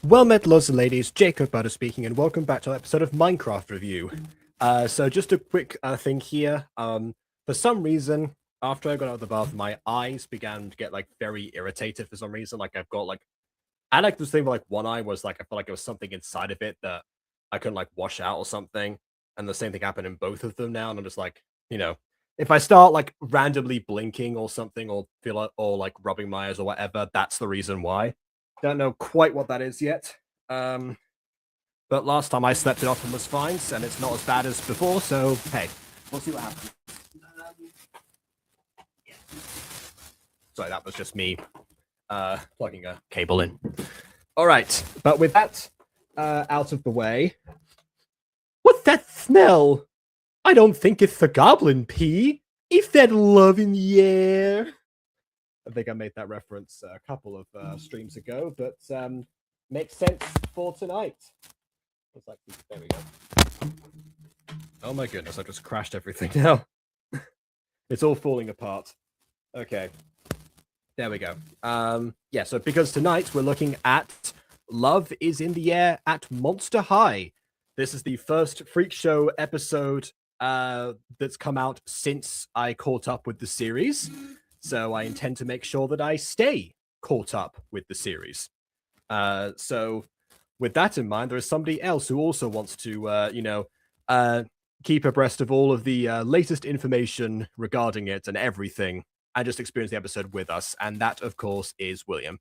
Well met, lords and ladies, Jacob Butter speaking, and welcome back to an episode of Minecraft Review. So just a quick thing here. For some reason, after I got out of the bath, my eyes began to get like very irritated for some reason. Like I've got like, I like this thing where like one eye was like, I felt like there was something inside of it that I couldn't like wash out or something. And the same thing happened in both of them now. And I'm just like, if I start like randomly blinking or something or feel like, or like rubbing my eyes or whatever, that's the reason why. Don't know quite what that is yet. But last time I slept it off and was fine, and it's not as bad as before, so hey, we'll see what happens. Yeah. Sorry, that was just me plugging a cable in. Alright, but with that out of the way, what's that smell? I don't think it's the goblin pee. If that love in the air. I think I made that reference a couple of streams ago, but makes sense for tonight. Like, there we go. Oh my goodness, I just crashed everything now. It's all falling apart. Okay. There we go. Yeah, so because tonight we're looking at Love is in the Air at Monster High. This is the first Freak Show episode that's come out since I caught up with the series. So I intend to make sure that I stay caught up with the series. So with that in mind, there is somebody else who also wants to, keep abreast of all of the latest information regarding it and everything, and just experience the episode with us. And that, of course, is William.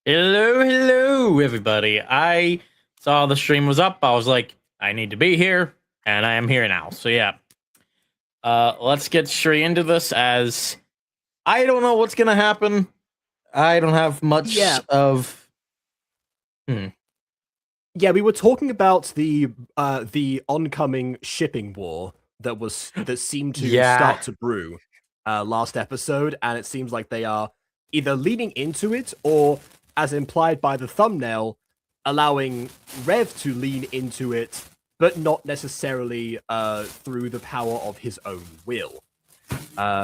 Hello, everybody. I saw the stream was up. I was like, I need to be here, and I am here now. So yeah, let's get straight into this, as I don't know what's gonna happen. I don't have much of. Yeah, we were talking about the oncoming shipping war that seemed to start to brew last episode, and it seems like they are either leaning into it or, as implied by the thumbnail, allowing Rev to lean into it, but not necessarily through the power of his own will.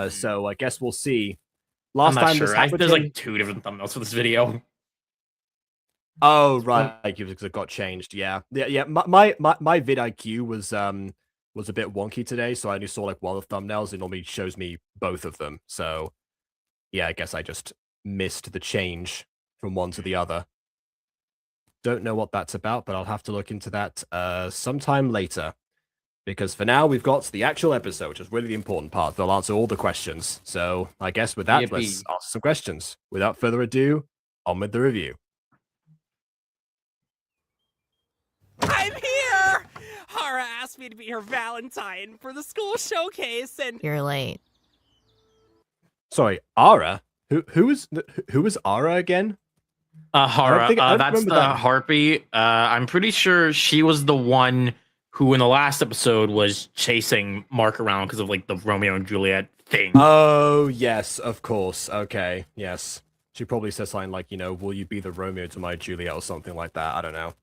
So I guess we'll see. Last time this happened, there's like 2 different thumbnails for this video. Oh right, because it got changed. Yeah. My vidIQ was a bit wonky today, so I only saw like one of the thumbnails. It normally shows me both of them. So yeah, I guess I just missed the change from one to the other. Don't know what that's about, but I'll have to look into that sometime later. Because for now, we've got the actual episode, which is really the important part. They'll answer all the questions. So I guess with that, let's answer some questions. Without further ado, on with the review. I'm here! Hara asked me to be her Valentine for the school showcase, and you're late. Sorry, Ara? Who was Ara again? Hara. That's the harpy. I'm pretty sure she was the one who in the last episode was chasing Mark around because of like the Romeo and Juliet thing. Oh, yes, of course. Okay, yes. She probably says something like, will you be the Romeo to my Juliet or something like that. I don't know.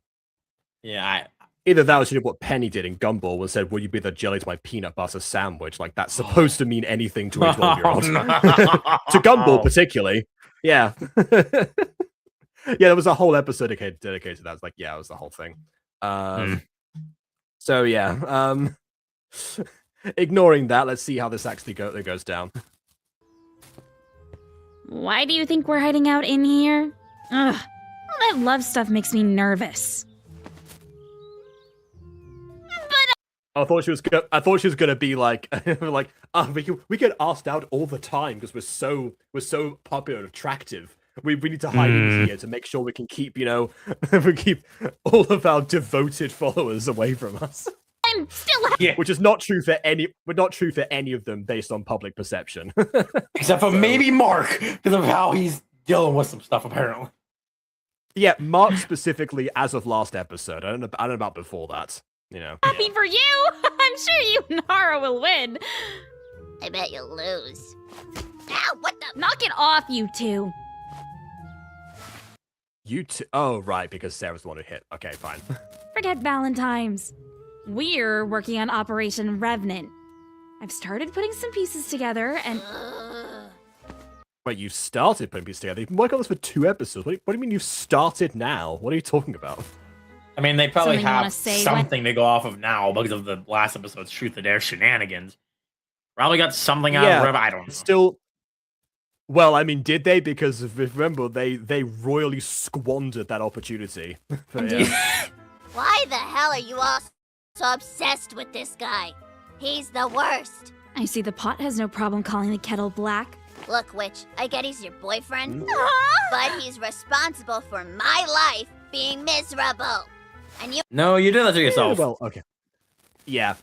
Yeah, either that or she did what Penny did in Gumball and said, will you be the jelly to my peanut butter sandwich? Like, that's supposed to mean anything to a 12-year-old. To Gumball, particularly. Yeah. Yeah, there was a whole episode dedicated to that. It's like, yeah, it was the whole thing. So, yeah. Ignoring that, let's see how this actually goes down. Why do you think we're hiding out in here? Ugh, all that love stuff makes me nervous. I thought she was gonna be like, we get asked out all the time because we're so popular and attractive. We need to hide in here to make sure we can keep we keep all of our devoted followers away from us. I'm still which is not true for any of them based on public perception. Except for maybe Mark, because of how he's dealing with some stuff apparently. Yeah, Mark specifically as of last episode. I don't know about before that. Happy for you! I'm sure you and Hara will win. I bet you'll lose. Ow, what the? Knock it off, you two. You two? Oh, right, because Sarah's the one who hit. Okay, fine. Forget Valentine's. We're working on Operation Revenant. I've started putting some pieces together, and Wait, you started putting pieces together. You've been working on this for 2 episodes. What do you mean you've started now? What are you talking about? I mean, they probably Something you wanna have say, something to go off of now because of the last episode's Truth or Dare shenanigans. Probably got something out of it. I don't know. Still, well, I mean, did they? Because if you remember, they royally squandered that opportunity. But, yeah. Why the hell are you all so obsessed with this guy? He's the worst. I see the pot has no problem calling the kettle black. Look, Witch, I get he's your boyfriend, but he's responsible for my life being miserable. And you No, you did that to yourself. Well, okay. Yeah.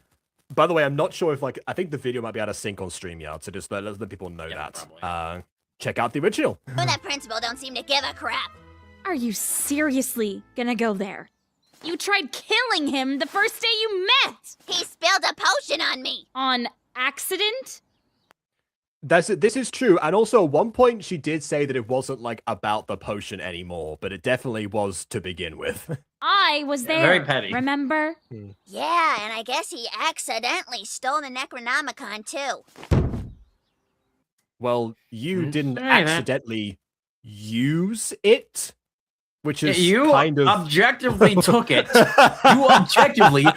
By the way, I'm not sure if, like, I think the video might be out of sync on StreamYard, so just let people know that. Probably. Check out the original. that principal don't seem to give a crap. Are you seriously gonna go there? You tried killing him the first day you met! He spilled a potion on me. On accident? This is true, and also at one point she did say that it wasn't like about the potion anymore, but it definitely was to begin with. I was there. Very petty. Remember? Yeah, and I guess he accidentally stole the Necronomicon too. Well, you didn't Hey, man. accidentally use it, which is You kind of objectively took it. You objectively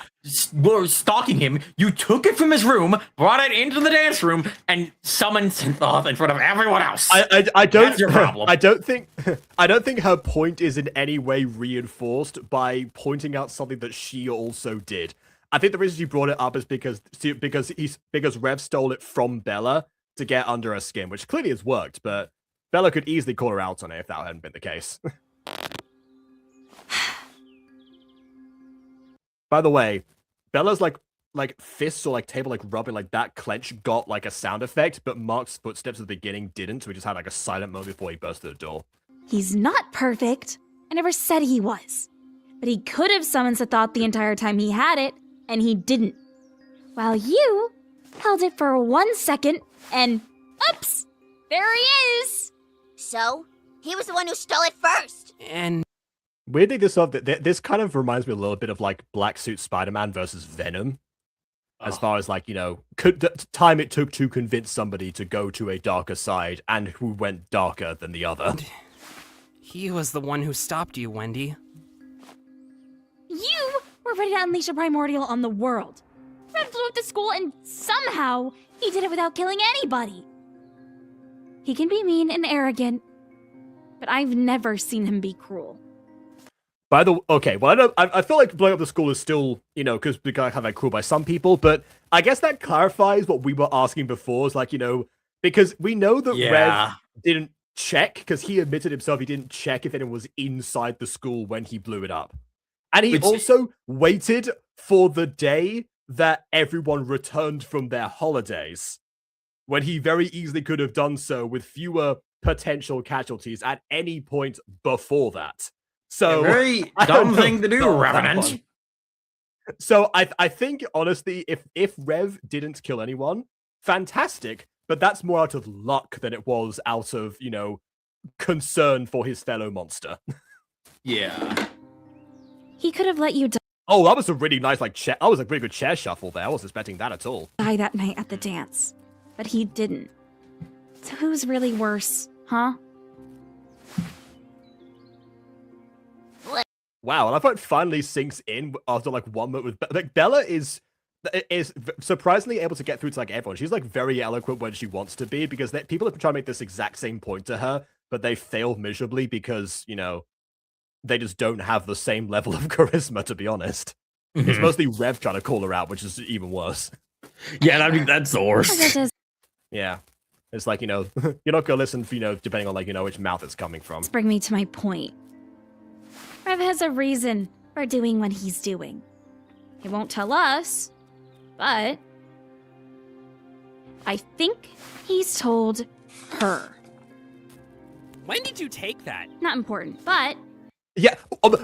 were stalking him. You took it from his room, brought it into the dance room, and summoned Synthoth in front of everyone else. I don't. That's your problem. I don't think her point is in any way reinforced by pointing out something that she also did. I think the reason she brought it up is because Rev stole it from Bella to get under her skin, which clearly has worked. But Bella could easily call her out on it if that hadn't been the case. By the way, Bella's like fists or like table like rubbing like that clench got like a sound effect, but Mark's footsteps at the beginning didn't, so we just had like a silent moment before he burst through the door. He's not perfect. I never said he was. But he could have summoned a thought the entire time he had it, and he didn't. While you held it for 1 second, and oops! There he is! So, he was the one who stole it first. And Weirdly, this kind of reminds me a little bit of like Black Suit Spider-Man versus Venom. As far as like, the time it took to convince somebody to go to a darker side and who went darker than the other. he was the one who stopped you, Wendy. You were ready to unleash a primordial on the world. Red flew up to school, and somehow he did it without killing anybody. He can be mean and arrogant, but I've never seen him be cruel. Okay, well, I feel like blowing up the school is still, because we got kind of like cool by some people, but I guess that clarifies what we were asking before. Is like, because we know that Rev didn't check, because he admitted himself he didn't check if anyone was inside the school when he blew it up. And he also waited for the day that everyone returned from their holidays, when he very easily could have done so with fewer potential casualties at any point before that. So very dumb thing to do, Revenant. So I think honestly, if Rev didn't kill anyone, fantastic. But that's more out of luck than it was out of concern for his fellow monster. Yeah. He could have let you Oh, that was a really nice that was a pretty good chair shuffle there. I wasn't expecting that at all. die that night at the dance, but he didn't. So who's really worse, huh? Wow, and I thought it finally sinks in after like 1 minute with Bella is surprisingly able to get through to like everyone. She's like very eloquent when she wants to be, because people have been trying to make this exact same point to her, but they fail miserably because they just don't have the same level of charisma, to be honest. It's mostly Rev trying to call her out, which is even worse. Yeah, that's the worst. Yeah. It's like, you're not gonna listen for, depending on like, which mouth it's coming from. Let's bring me to my point. Rev has a reason for doing what he's doing. He won't tell us, but I think he's told her. When did you take that? Not important, but Yeah,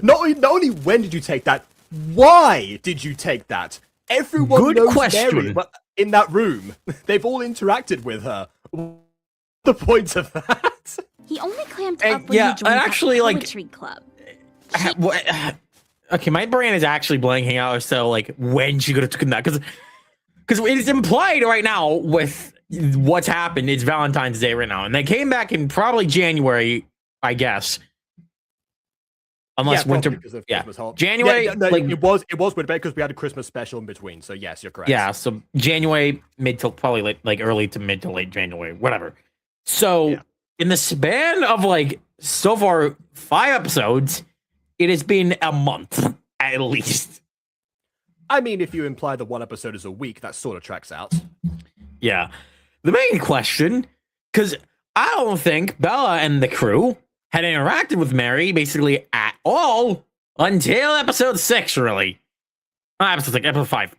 not only when did you take that, why did you take that? Everyone Good knows question. Mary in that room. They've all interacted with her. What's the point of that? he only clamped up when yeah, he joined actually, that like- poetry club. Okay, my brain is actually blanking out as to like when she could have taken that, because it is implied right now with what's happened. It's Valentine's Day right now, and they came back in probably January, I guess. Unless Yeah, winter, because of yeah, Christmas holiday. January. Yeah, no, like, it was winter break because we had a Christmas special in between. So yes, you're correct. yeah, so January, mid to probably like early to mid to late January, whatever. So Yeah. in the span of like so far 5 episodes, it has been a month at least. I mean, if you imply that one episode is a week, that sort of tracks out. Yeah. The main question, because I don't think Bella and the crew had interacted with Mary basically at all until episode 6, really. Not episode 6, episode 5.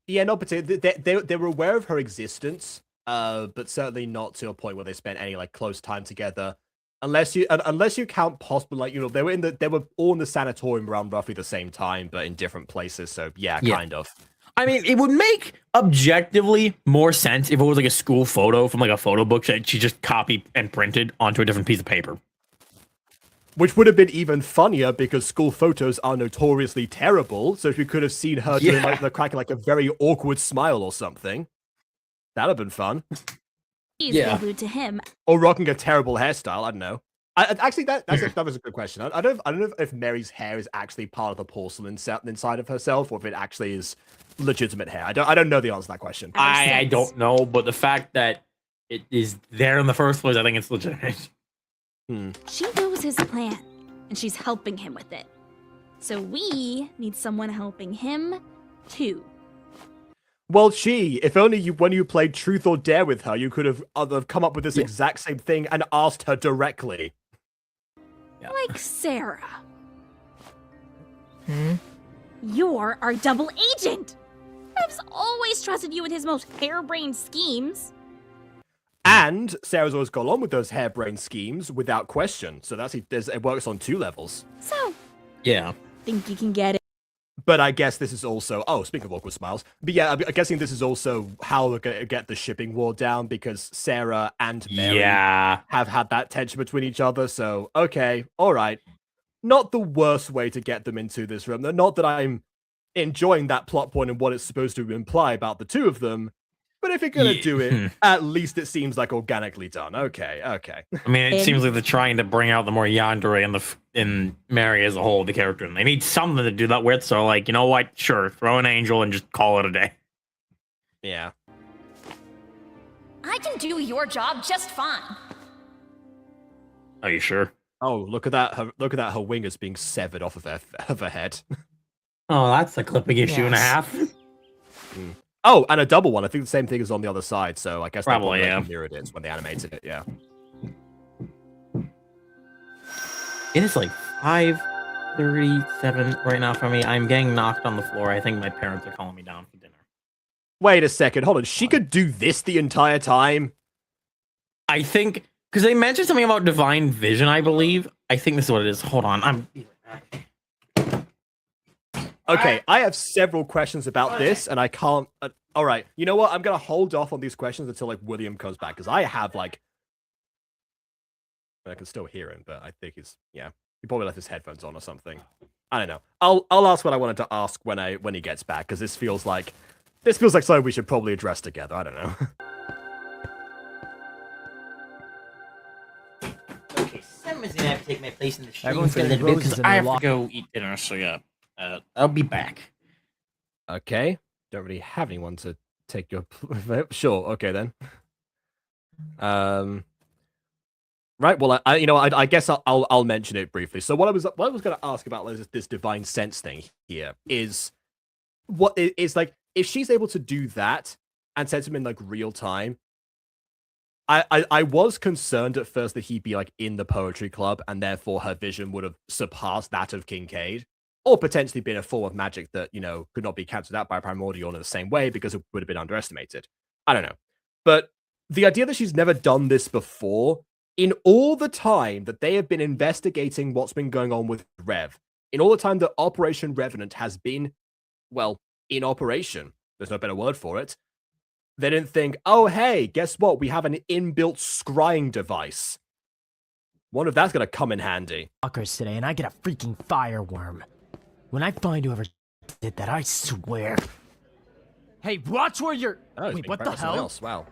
Yeah, not particularly. They were aware of her existence, but certainly not to a point where they spent any like close time together. Unless you count possible, like, you know, they were all in the sanatorium around roughly the same time, but in different places. So yeah, kind of. I mean, it would make objectively more sense if it was like a school photo from like a photo book that she just copied and printed onto a different piece of paper. Which would have been even funnier because school photos are notoriously terrible. So if you could have seen her doing like the cracking like a very awkward smile or something, that'd have been fun. He's glued to him. Or rocking a terrible hairstyle. I don't know. Actually, that was a good question. I don't know if Mary's hair is actually part of the porcelain inside of herself, or if it actually is legitimate hair. I don't know the answer to that question. I don't know, but the fact that it is there in the first place, I think it's legitimate. She knows his plan, and she's helping him with it. So we need someone helping him, too. Well, if only when you played Truth or Dare with her, you could have come up with this exact same thing and asked her directly. Like Sarah. You're our double agent! Rev's always trusted you with his most harebrained schemes. And Sarah's always gone on with those harebrained schemes without question. So it works on 2 levels. So, Yeah. think you can get it? But I guess this is also... Oh, speaking of awkward smiles. But yeah, I'm guessing this is also how we're going to get the shipping war down, because Sarah and Mary have had that tension between each other. So, okay, all right. Not the worst way to get them into this room. Not that I'm enjoying that plot point and what it's supposed to imply about the two of them. But if you're going to do it, at least it seems like organically done. Okay. I mean, it seems like they're trying to bring out the more yandere in Mary as a whole, the character, and they need something to do that with. So, like, you know what? Sure, throw an angel and just call it a day. Yeah. I can do your job just fine. Are you sure? Oh, look at that! Her wing is being severed off of her head. Oh, that's a clipping issue and a half. Oh, and a double one. I think the same thing is on the other side. So I guess probably mirrored it when they animated it. Yeah. It is like 5:37 right now for me. I'm getting knocked on the floor. I think my parents are calling me down for dinner. Wait a second. Hold on. She could do this the entire time? I think, because they mentioned something about divine vision, I believe. I think this is what it is. Hold on. Okay, I have several questions about this, and I can't... all right, you know what? I'm going to hold off on these questions until, like, William comes back, because I have, like... I can still hear him, but I think he's... Yeah, he probably left his headphones on or something. I don't know. I'll ask what I wanted to ask when he gets back, because this feels like something we should probably address together. I don't know. Okay, someone's going to have to take my place in the stream Everyone's for a getting little bit, roses because in I their have to locker. go eat dinner, so yeah. I'll be back. Okay. Don't really have anyone to take your... Sure, okay then. Right, well, I guess I'll mention it briefly. So what I was going to ask about this divine sense thing here is what is like, if she's able to do that and sense him in like real time. I was concerned at first that he'd be like in the poetry club and therefore her vision would have surpassed that of Kincaid, or potentially been a form of magic that, you know, could not be cancelled out by Primordial in the same way because it would have been underestimated. I don't know. But the idea that she's never done this before, in all the time that they have been investigating what's been going on with Rev, in all the time that Operation Revenant has been, well, in operation, there's no better word for it, they didn't think, oh, hey, guess what? We have an inbuilt scrying device. Wonder if that's going to come in handy. Fuckers today, and I get a freaking fireworm. When I find whoever did that, I swear. Hey, watch where you're. Oh, Wait, what the hell? Else. Wow.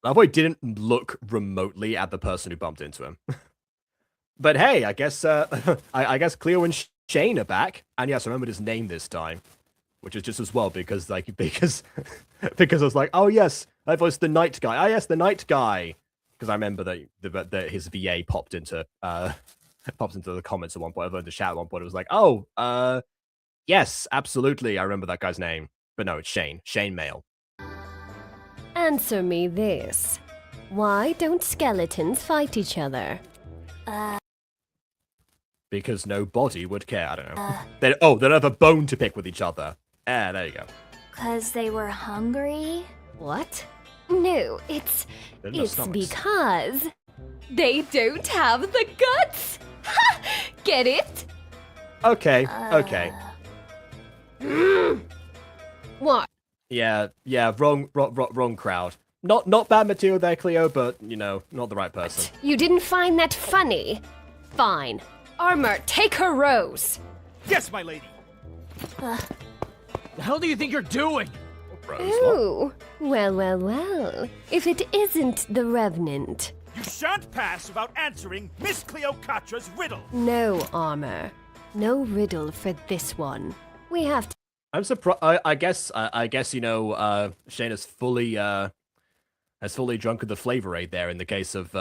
That boy didn't look remotely at the person who bumped into him. But hey, I guess I guess Cleo and Shane are back, and yes, I remembered his name this time, which is just as well because because I was like, oh yes, that was the night guy. Ah yes, the night guy, because I remember that his VA popped into the comments at one point, over in the chat at one point. It was like, oh, yes, absolutely, I remember that guy's name. But no, it's Shane Mail. Answer me this. Why don't skeletons fight each other? Because no body would care. I don't know. They don't have a bone to pick with each other. There you go. 'Cause they were hungry? What? No, it's stomachs. because they don't have the guts. Ha! Get it? Okay. What? Yeah. Wrong crowd. Not bad material there, Cleo, but not the right person. You didn't find that funny? Fine. Armor, take her rose. Yes, my lady. The hell do you think you're doing? Ooh. Well. If it isn't the Revenant. You shan't pass without answering Miss Cleopatra's riddle. No, Armor. No riddle for this one. We have to. I'm surprised. I guess Shane is fully drunk of the flavor aid there in the case of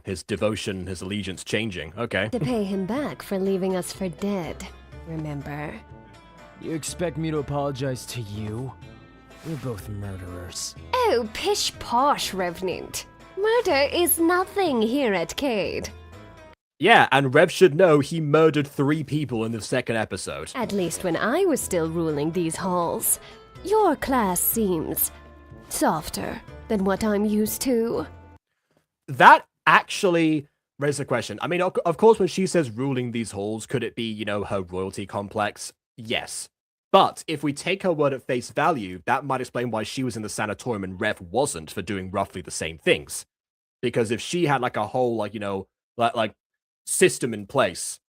his devotion, his allegiance changing. Okay. To pay him back for leaving us for dead. Remember? You expect me to apologize to you? We're both murderers. Oh, pish posh, Revenant. Murder is nothing here at Cade. Yeah, and Rev should know he murdered 3 people in the second episode. At least when I was still ruling these halls. Your class seems softer than what I'm used to. That actually raises a question. I mean, of course, when she says ruling these halls, could it be, her royalty complex? Yes. But if we take her word at face value, that might explain why she was in the sanatorium and Rev wasn't, for doing roughly the same things. Because if she had a whole, system in place,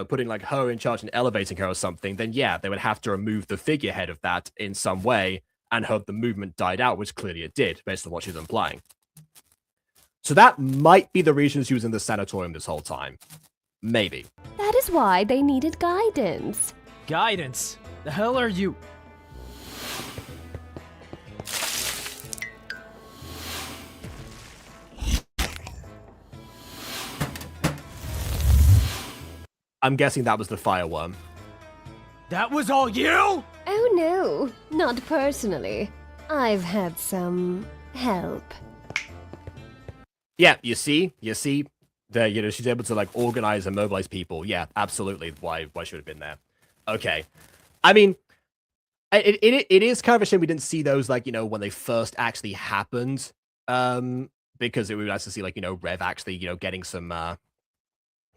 putting her in charge and elevating her or something, then yeah, they would have to remove the figurehead of that in some way and hope the movement died out, which clearly it did, based on what she's implying. So that might be the reason she was in the sanatorium this whole time. Maybe. That is why they needed guidance. Guidance? The hell are you? I'm guessing that was the fireworm. That was all you? Oh no, not personally. I've had some help. Yeah, you see, there, she's able to organize and mobilize people. Yeah, absolutely. Why she would have been there? Okay, I mean, it is kind of a shame we didn't see those when they first actually happened. Because it would be nice to see Rev actually getting some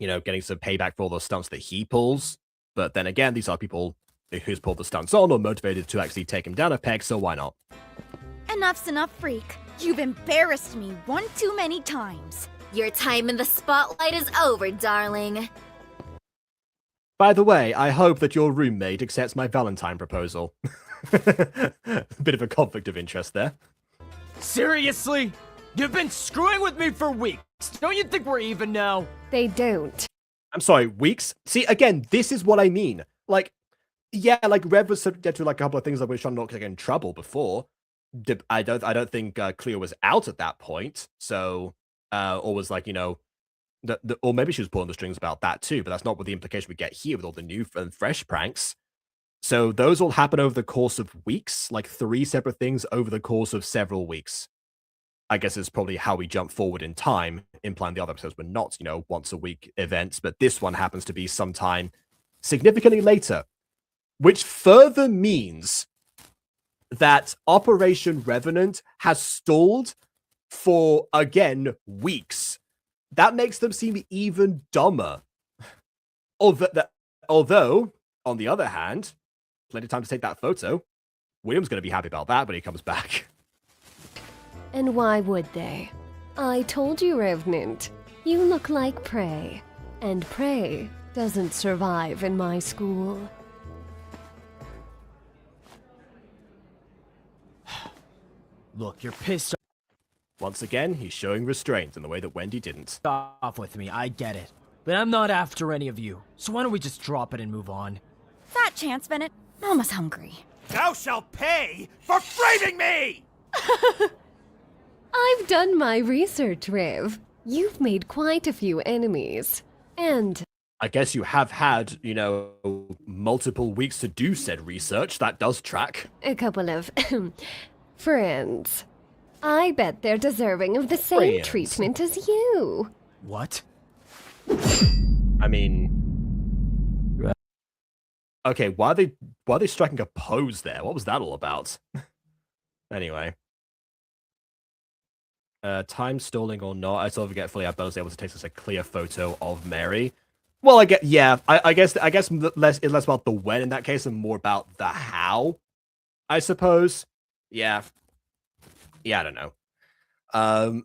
payback for all those stunts that he pulls. But then again, these are people who's pulled the stunts on or motivated to actually take him down a peg, so why not? Enough's enough, freak. You've embarrassed me one too many times. Your time in the spotlight is over, darling. By the way, I hope that your roommate accepts my Valentine proposal. Bit of a conflict of interest there. Seriously? You've been screwing with me for weeks. Don't you think we're even now? They don't. I'm sorry, weeks? See, again, this is what I mean. Rev was subject to a couple of things which I'm not getting in trouble before. I don't think Cleo was out at that point. So, or was or maybe she was pulling the strings about that too. But that's not what the implication we get here with all the new and fresh pranks. So those all happen over the course of weeks, 3 separate things over the course of several weeks. I guess it's probably how we jump forward in time, implying the other episodes were not, once a week events, but this one happens to be sometime significantly later, which further means that Operation Revenant has stalled for, again, weeks. That makes them seem even dumber. Although, on the other hand, plenty of time to take that photo. William's going to be happy about that when he comes back. And why would they? I told you, Revenant. You look like prey. And prey doesn't survive in my school. Look, you're pissed Once again, he's showing restraint in the way that Wendy didn't. off with me, I get it. But I'm not after any of you, so why don't we just drop it and move on? Fat chance, Bennett. Mama's hungry. Thou shalt pay for framing me! I've done my research, Rev. You've made quite a few enemies. And I guess you have had, multiple weeks to do said research. That does track. a couple of friends. I bet they're deserving of the same Friends. treatment as you. What? I mean, okay, why are they striking a pose there? What was that all about? Anyway, time stalling or not, I still forget fully how Belle was able to take such a clear photo of Mary. Well, I guess less about the when in that case and more about the how, I suppose. Yeah, I don't know.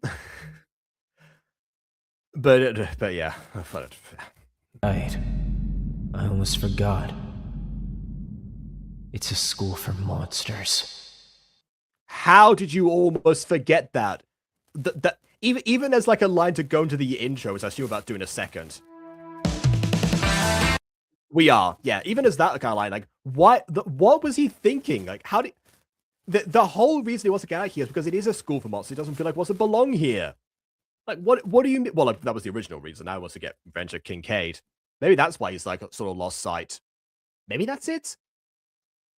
But yeah, Right. I almost forgot. It's a school for monsters. how did you almost forget that? That even as like a line to go into the intro, as I assume about doing a second. We are, yeah. Even as that kind of line, like, what was he thinking? Like, how did the whole reason he wants to get out here is because it is a school for monsters. He doesn't feel like he wants to belong here. Like, what do you mean? Well, like, that was the original reason. Now he wants to get revenge of Kincaid. Maybe that's why he's like sort of lost sight. Maybe that's it.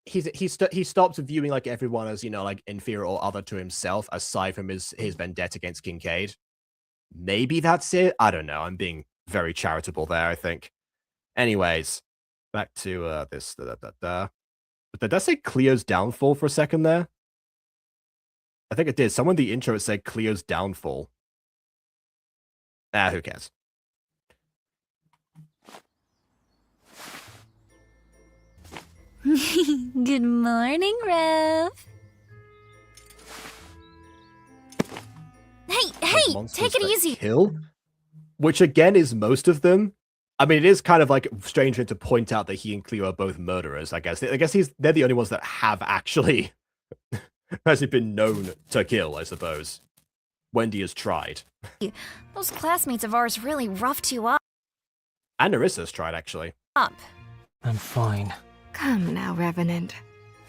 He stopped viewing like everyone as like inferior or other to himself, aside from his vendetta against Kincaid. Maybe that's it. I don't know. I'm being very charitable there, I think. Anyways, back to this. But did that say Cleo's downfall for a second there? I think it did. Someone in the intro said Cleo's downfall. Who cares? Good morning, Rev. Hey, take it easy. Kill? Which again is most of them. I mean, it is kind of like strange to point out that he and Cleo are both murderers, I guess. I guess they're the only ones that have actually been known to kill, I suppose. Wendy has tried. Those classmates of ours really roughed you up. And Nerissa's tried, actually. I'm fine. Come now, Revenant.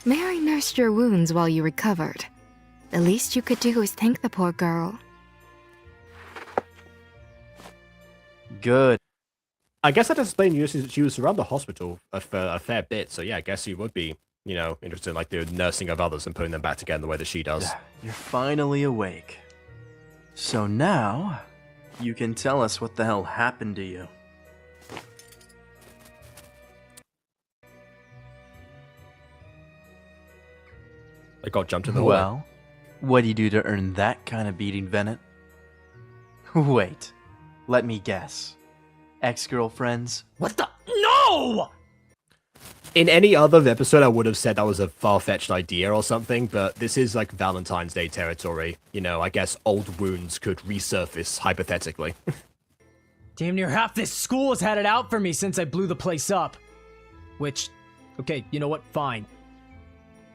Mary nursed your wounds while you recovered. The least you could do is thank the poor girl. Good. I guess that explains she was around the hospital for a fair bit, so yeah, I guess she would be, interested in like the nursing of others and putting them back together the way that she does. You're finally awake. So now, you can tell us what the hell happened to you. I got jumped in the Well, what do you do to earn that kind of beating, Bennett? Wait, let me guess. Ex-girlfriends? What the? No! In any other episode, I would have said that was a far-fetched idea or something, but this is like Valentine's Day territory. I guess old wounds could resurface, hypothetically. Damn near half this school has had it out for me since I blew the place up. Which, okay, you know what? Fine.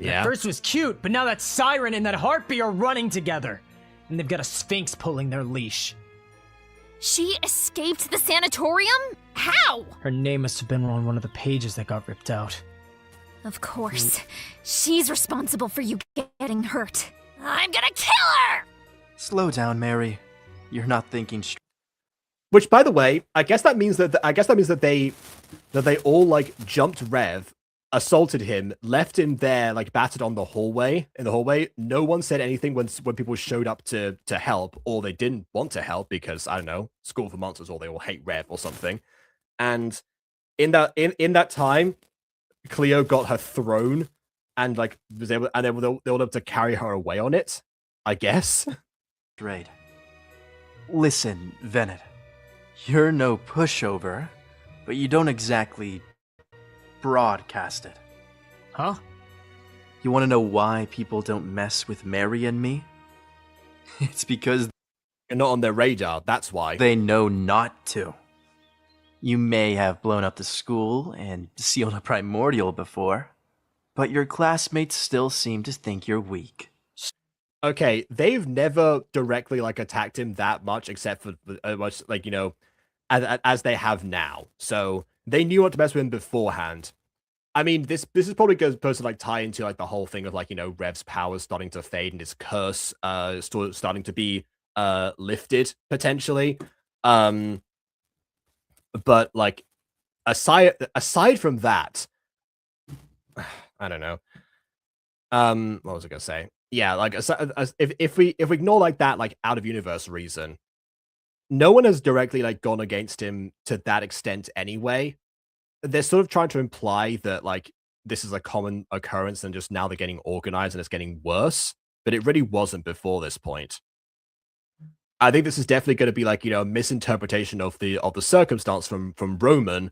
Yeah. At first was cute, but now that Siren and that Harpy are running together. And they've got a Sphinx pulling their leash. She escaped the sanatorium? How? Her name must have been on one of the pages that got ripped out. Of course. She's responsible for you getting hurt. I'm gonna kill her! Slow down, Mary. You're not thinking straight. Which, by the way, I guess that means that they all like jumped Rev, assaulted him, left him there like battered on the hallway. No one said anything when people showed up to help, or they didn't want to help because I don't know, School for Monsters, or they all hate Rev or something. And in that time, Cleo got her throne and like was able, and they were able to carry her away on it, I guess. Right. Listen, Bennett. You're no pushover, but you don't exactly broadcast it. Huh? You want to know why people don't mess with Mary and me? It's because you're not on their radar, that's why. They know not to. You may have blown up the school and sealed a primordial before, but your classmates still seem to think you're weak. okay, they've never directly like attacked him that much, except for much like as they have now. So they knew what to mess with him beforehand. I mean, this is probably supposed to like tie into like the whole thing of like Rev's powers starting to fade and his curse starting to be lifted potentially. But like aside from that, I don't know. What was I gonna say? Yeah, like if we ignore like that like out of universe reason, no one has directly like gone against him to that extent anyway. They're sort of trying to imply that like this is a common occurrence and just now they're getting organized and it's getting worse, but it really wasn't before this point. I think this is definitely going to be like a misinterpretation of the circumstance from Roman,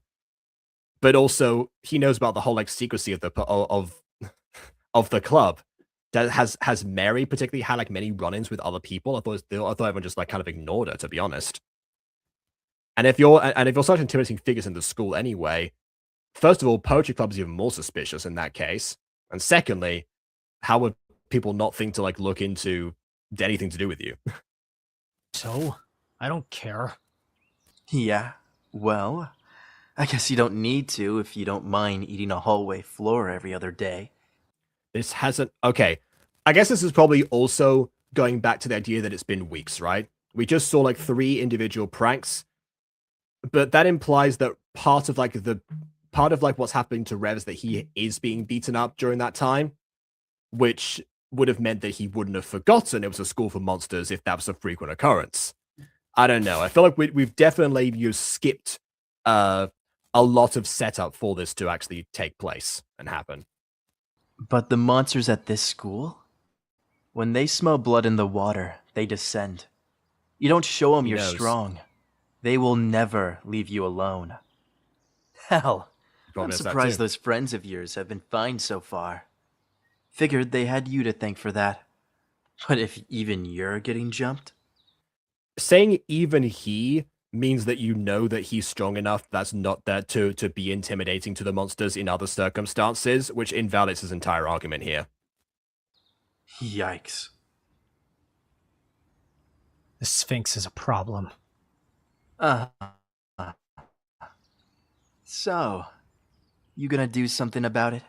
but also he knows about the whole like secrecy of the of the club. That has Mary particularly had like many run-ins with other people? I thought everyone just like kind of ignored her, to be honest. And if you're such intimidating figures in the school anyway, first of all, poetry club is even more suspicious in that case. And secondly, how would people not think to like look into anything to do with you? So, I don't care. Yeah, well, I guess you don't need to if you don't mind eating a hallway floor every other day. This hasn't... Okay, I guess this is probably also going back to the idea that it's been weeks, right? We just saw like 3 individual pranks, but that implies that part of what's happening to Rev is that he is being beaten up during that time, which would have meant that he wouldn't have forgotten it was a school for monsters if that was a frequent occurrence. I don't know. I feel like we've definitely skipped a lot of setup for this to actually take place and happen. But the monsters at this school? When they smell blood in the water, they descend. You don't show them you're strong. They will never leave you alone. Hell, I'm surprised those friends of yours have been fine so far. Figured they had you to thank for that. But if even you're getting jumped? Saying even he means that you know that he's strong enough that's not there to be intimidating to the monsters in other circumstances, which invalidates his entire argument here. Yikes. The Sphinx is a problem. So, you gonna do something about it?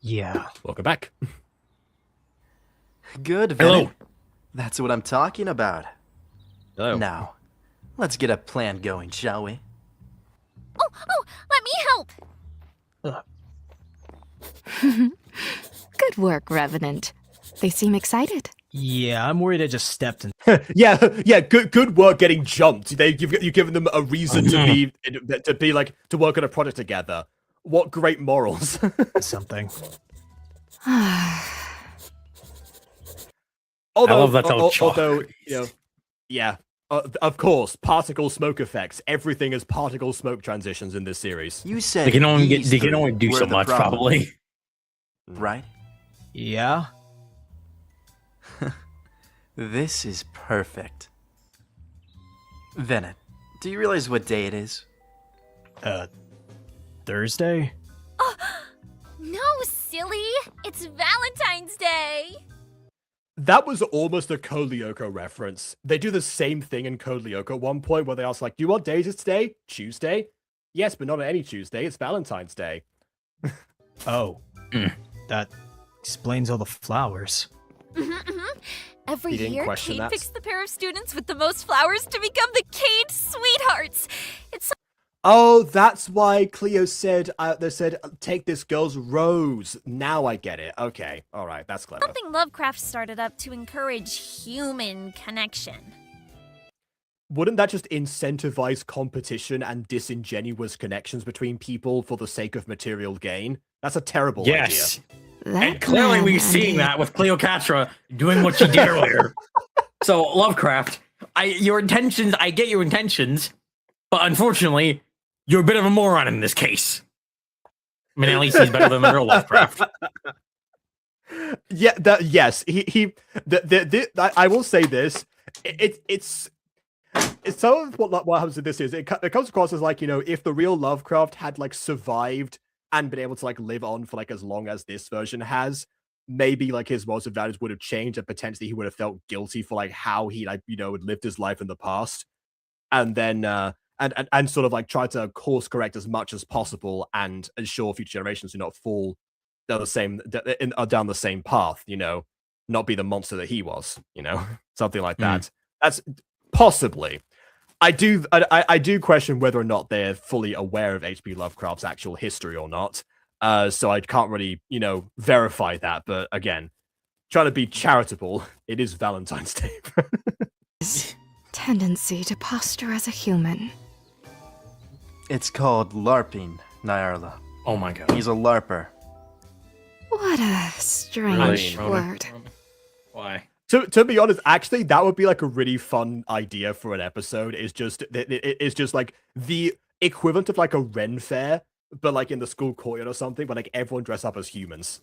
Yeah. Welcome back. Good, Hello. Venom. That's what I'm talking about. Hello. Now, let's get a plan going, shall we? Oh, let me help! Good work, Revenant. They seem excited. Yeah, I'm worried I just stepped in. yeah, good work getting jumped. You've given them a reason to work on a project together. What great morals. Something. Although, yeah, of course, particle smoke effects. Everything is particle smoke transitions in this series. You said they can only do so much, probably. Right? Yeah. This is perfect. Venet, do you realize what day it is? Thursday? Oh, no, silly! It's Valentine's Day! That was almost a Code Lyoko reference. They do the same thing in Code Lyoko at one point where they ask, like, do you want days it's today? Tuesday? Yes, but not on any Tuesday. It's Valentine's Day. Oh. That explains all the flowers. Every year, Cade picks the pair of students with the most flowers to become the Cade Sweethearts. It's Oh, that's why Cleo said, they said, take this girl's rose. Now I get it. Okay, all right, that's clever. something Lovecraft started up to encourage human connection. Wouldn't that just incentivize competition and disingenuous connections between people for the sake of material gain? That's a terrible idea. And clearly we're seeing that with Cleopatra doing what she did earlier. So, Lovecraft, I get your intentions, but unfortunately, you're a bit of a moron in this case. I mean, at least he's better than the real Lovecraft. Yeah, yes, I will say this. It's some of what happens in this is it comes across as like, if the real Lovecraft had like survived and been able to like live on for like as long as this version has, maybe like his moral values would have changed, and potentially he would have felt guilty for like how he like had lived his life in the past, and then and sort of like try to course correct as much as possible and ensure future generations do not fall down the same path. Not be the monster that he was. Something like that. That's possibly. I do question whether or not they're fully aware of H.P. Lovecraft's actual history or not. So I can't really, verify that. But again, trying to be charitable, it is Valentine's Day. His tendency to posture as a human. It's called LARPing, Nyarla. Oh my god. He's a LARPer. What a strange word. Why? To be honest, actually, that would be like a really fun idea for an episode. It's just like the equivalent of like a Ren fair, but like in the school courtyard or something, but like everyone dress up as humans.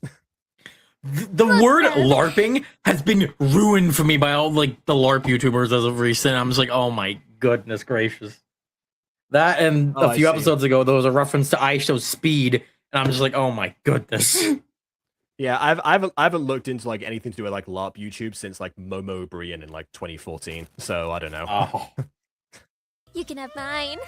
The word LARPing has been ruined for me by all like the LARP YouTubers as of recent. I'm just like, oh my goodness gracious. That and a few episodes ago, there was a reference to I Show Speed, and I'm just like, oh my goodness. Yeah, I haven't looked into like anything to do with like LARP YouTube since like Momo Brian in like 2014. So I don't know. Oh. You can have mine.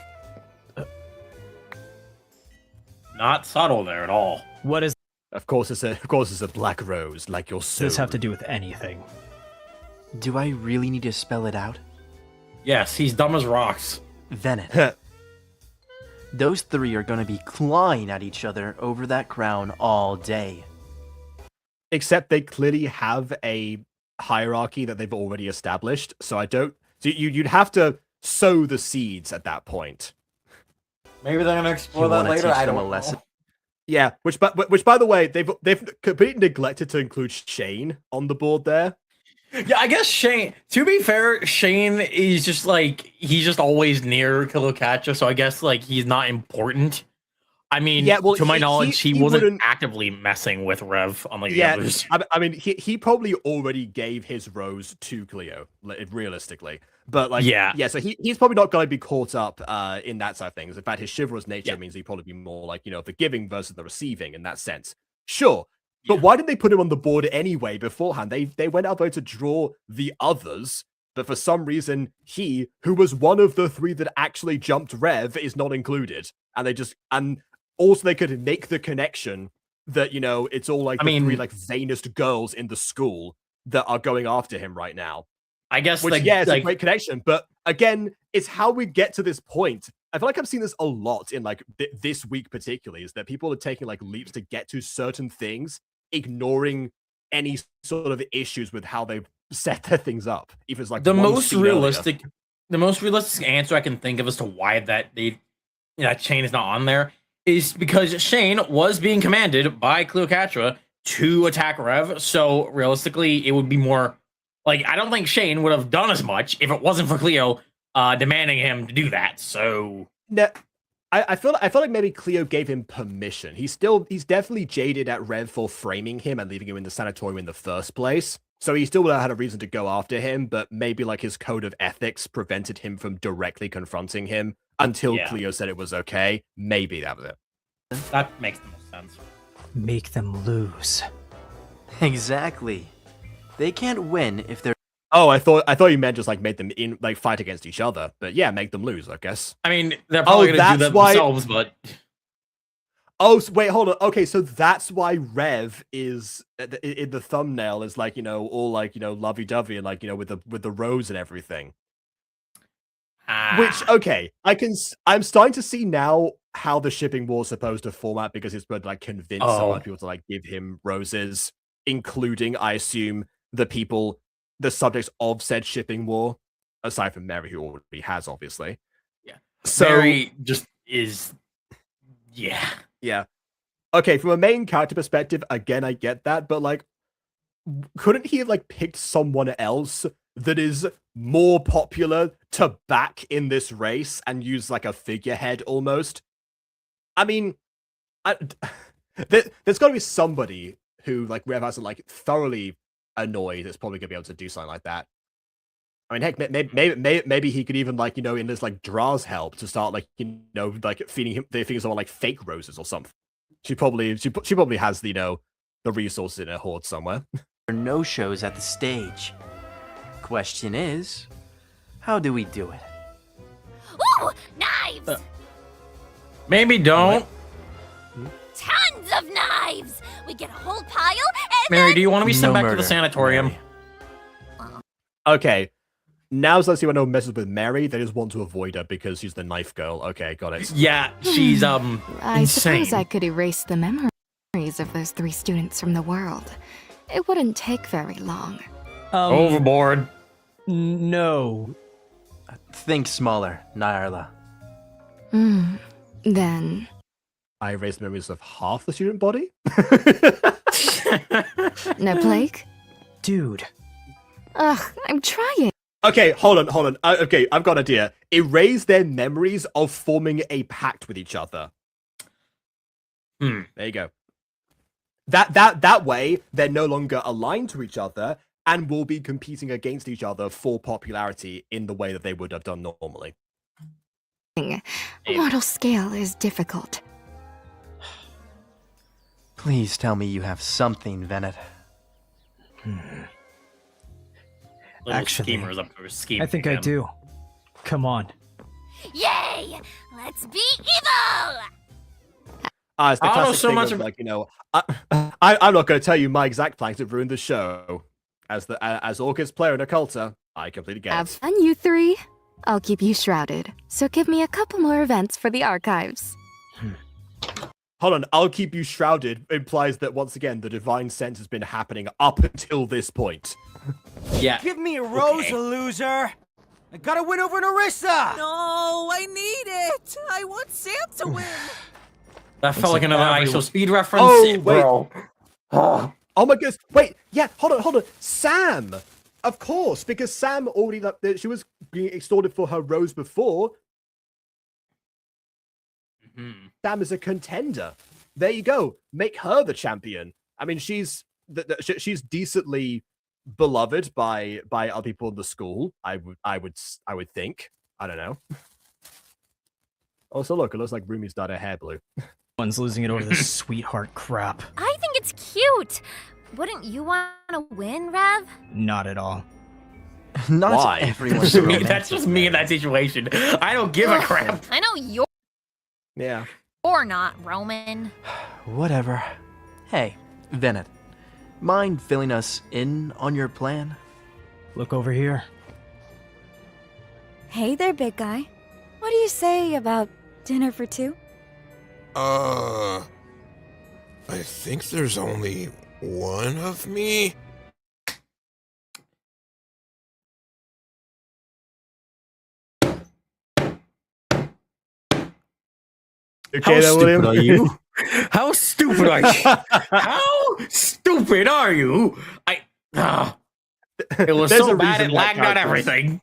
Not subtle there at all. What is? Of course, it's a black rose like your soul. Does this have to do with anything? Do I really need to spell it out? Yes, he's dumb as rocks. Venet. Those three are gonna be clawing at each other over that crown all day. Except they clearly have a hierarchy that they've already established. So you'd have to sow the seeds at that point. Maybe they're gonna explore that later. I don't know. Yeah, which by the way, they've completely neglected to include Shane on the board there. Yeah, I guess Shane. To be fair, Shane is just like he's just always near Cleocatra, so I guess like he's not important. I mean, yeah, well, to my knowledge, he wasn't actively messing with Rev unlike the others. I mean, he probably already gave his rose to Cleo, realistically. But like, yeah, so he's probably not going to be caught up in that side of things. In fact, his chivalrous nature means he'd probably be more like the giving versus the receiving in that sense. Sure. But why did they put him on the board anyway beforehand? They went out there to draw the others, but for some reason, he, who was one of the three that actually jumped Rev, is not included. And also they could make the connection that, it's all like the three like vainest girls in the school that are going after him right now. I guess, which, it's a great connection. But again, it's how we get to this point. I feel like I've seen this a lot in like this week particularly, is that people are taking like leaps to get to certain things, ignoring any sort of issues with how they've set their things up. Even it's like the most realistic answer I can think of as to why that Shane is not on there is because Shane was being commanded by Cleocatra to attack Rev. So realistically, it would be more like I don't think Shane would have done as much if it wasn't for Cleo demanding him to do that. So no. I feel like maybe Cleo gave him permission. He's definitely jaded at Rev for framing him and leaving him in the sanatorium in the first place. So he still would have had a reason to go after him, but maybe like his code of ethics prevented him from directly confronting him until Cleo said it was okay. Maybe that was it. That makes the most sense. Make them lose. Exactly. They can't win if they're. Oh, I thought you meant just like make them fight against each other, but yeah, make them lose, I guess. I mean, they're probably gonna do that themselves, but. Oh, wait, hold on. Okay, so that's why Rev is in the thumbnail is like all like lovey-dovey and like with the rose and everything. Which I'm starting to see now how the shipping war is supposed to format because it's supposed to like convince a lot of people to like give him roses, including I assume the subjects of said shipping war, aside from Mary, who already has, obviously. Yeah. So Mary just is. Yeah. Yeah. Okay, from a main character perspective, again, I get that, but like, couldn't he have like picked someone else that is more popular to back in this race and use like a figurehead almost? I mean, there's got to be somebody who like Rev hasn't like thoroughly annoyed that's probably gonna be able to do something like that. I mean, heck, maybe he could even like in this like Dra's help to start like like feeding someone like fake roses or something. She probably has the resources in a hoard somewhere. There are no shows at the stage. Question is, how do we do it? Ooh, knives! Maybe don't. Tons of knives! We get a whole pile and Mary, then... do you want to be sent No back to murder, the sanatorium? Mary. Okay. Now let's see when no one messes with Mary. They just want to avoid her because she's the knife girl. Okay, got it. Yeah, she's I insane. suppose I could erase the memories of those 3 students from the world. It wouldn't take very long. Overboard. No. Think smaller, Nyarla. Then... I erased memories of half the student body? No plague? Dude. Ugh, I'm trying. Okay, hold on. Okay, I've got an idea. Erase their memories of forming a pact with each other. There you go. That way, they're no longer aligned to each other and will be competing against each other for popularity in the way that they would have done normally. Mortal scale is difficult. Please tell me you have something, Venet. Actually, schemer's up to scheme. I think I do. Come on. Yay! Let's be evil! It's the I don't know classic so thing much of, of- like, you know, I'm not going to tell you my exact plans that ruined the show. As Orchid's player in Occulta, I completely get Have it. fun, you 3. I'll keep you shrouded, so give me a couple more events for the archives. Hold on, I'll keep you shrouded implies that once again the divine sense has been happening up until this point. Yeah. Give me a rose, loser! I gotta win over Narissa! No, I need it. I want Sam to win. That felt like another ISO speed reference, Oh, bro. Oh my goodness! Wait, yeah, hold on. Sam, of course, because Sam already she was being extorted for her rose before. Sam is a contender. There you go. Make her the champion. I mean, she's decently beloved by other people in the school. I would think. I don't know. Also, look, it looks like Rumi's dyed her hair blue. One's losing it over this sweetheart crap. I think it's cute. Wouldn't you want to win, Rev? Not at all. Not Why? everyone's Me, romantic, that's just me in that situation. I don't give a crap. I know you're Yeah. not, Roman. Whatever. Hey, Venet, mind filling us in on your plan? Look over here. Hey there, big guy. What do you say about dinner for 2? I think there's only one of me. Okay, How then, stupid William. are you? How stupid are you? How stupid are you? It was There's so a bad reason it that lagged out character's- everything.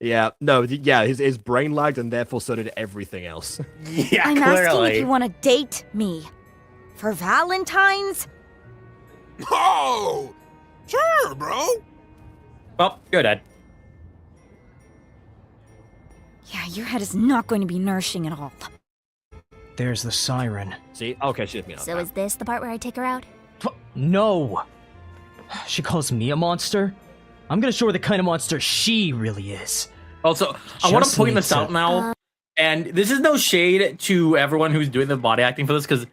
Yeah, no, yeah, his brain lagged and therefore so did everything else. Yeah, I'm asking if clearly. you want to date me. For Valentine's? Oh, sure, bro. Well, you're dead. Yeah, your head is not going to be nourishing at all. There's the siren. See? Okay, she didn't mean So is this the part where I take her out? No! She calls me a monster? I'm gonna show her the kind of monster she really is. Also, I want to Just point need this to- out now, and this is no shade to everyone who's doing the body acting for this, because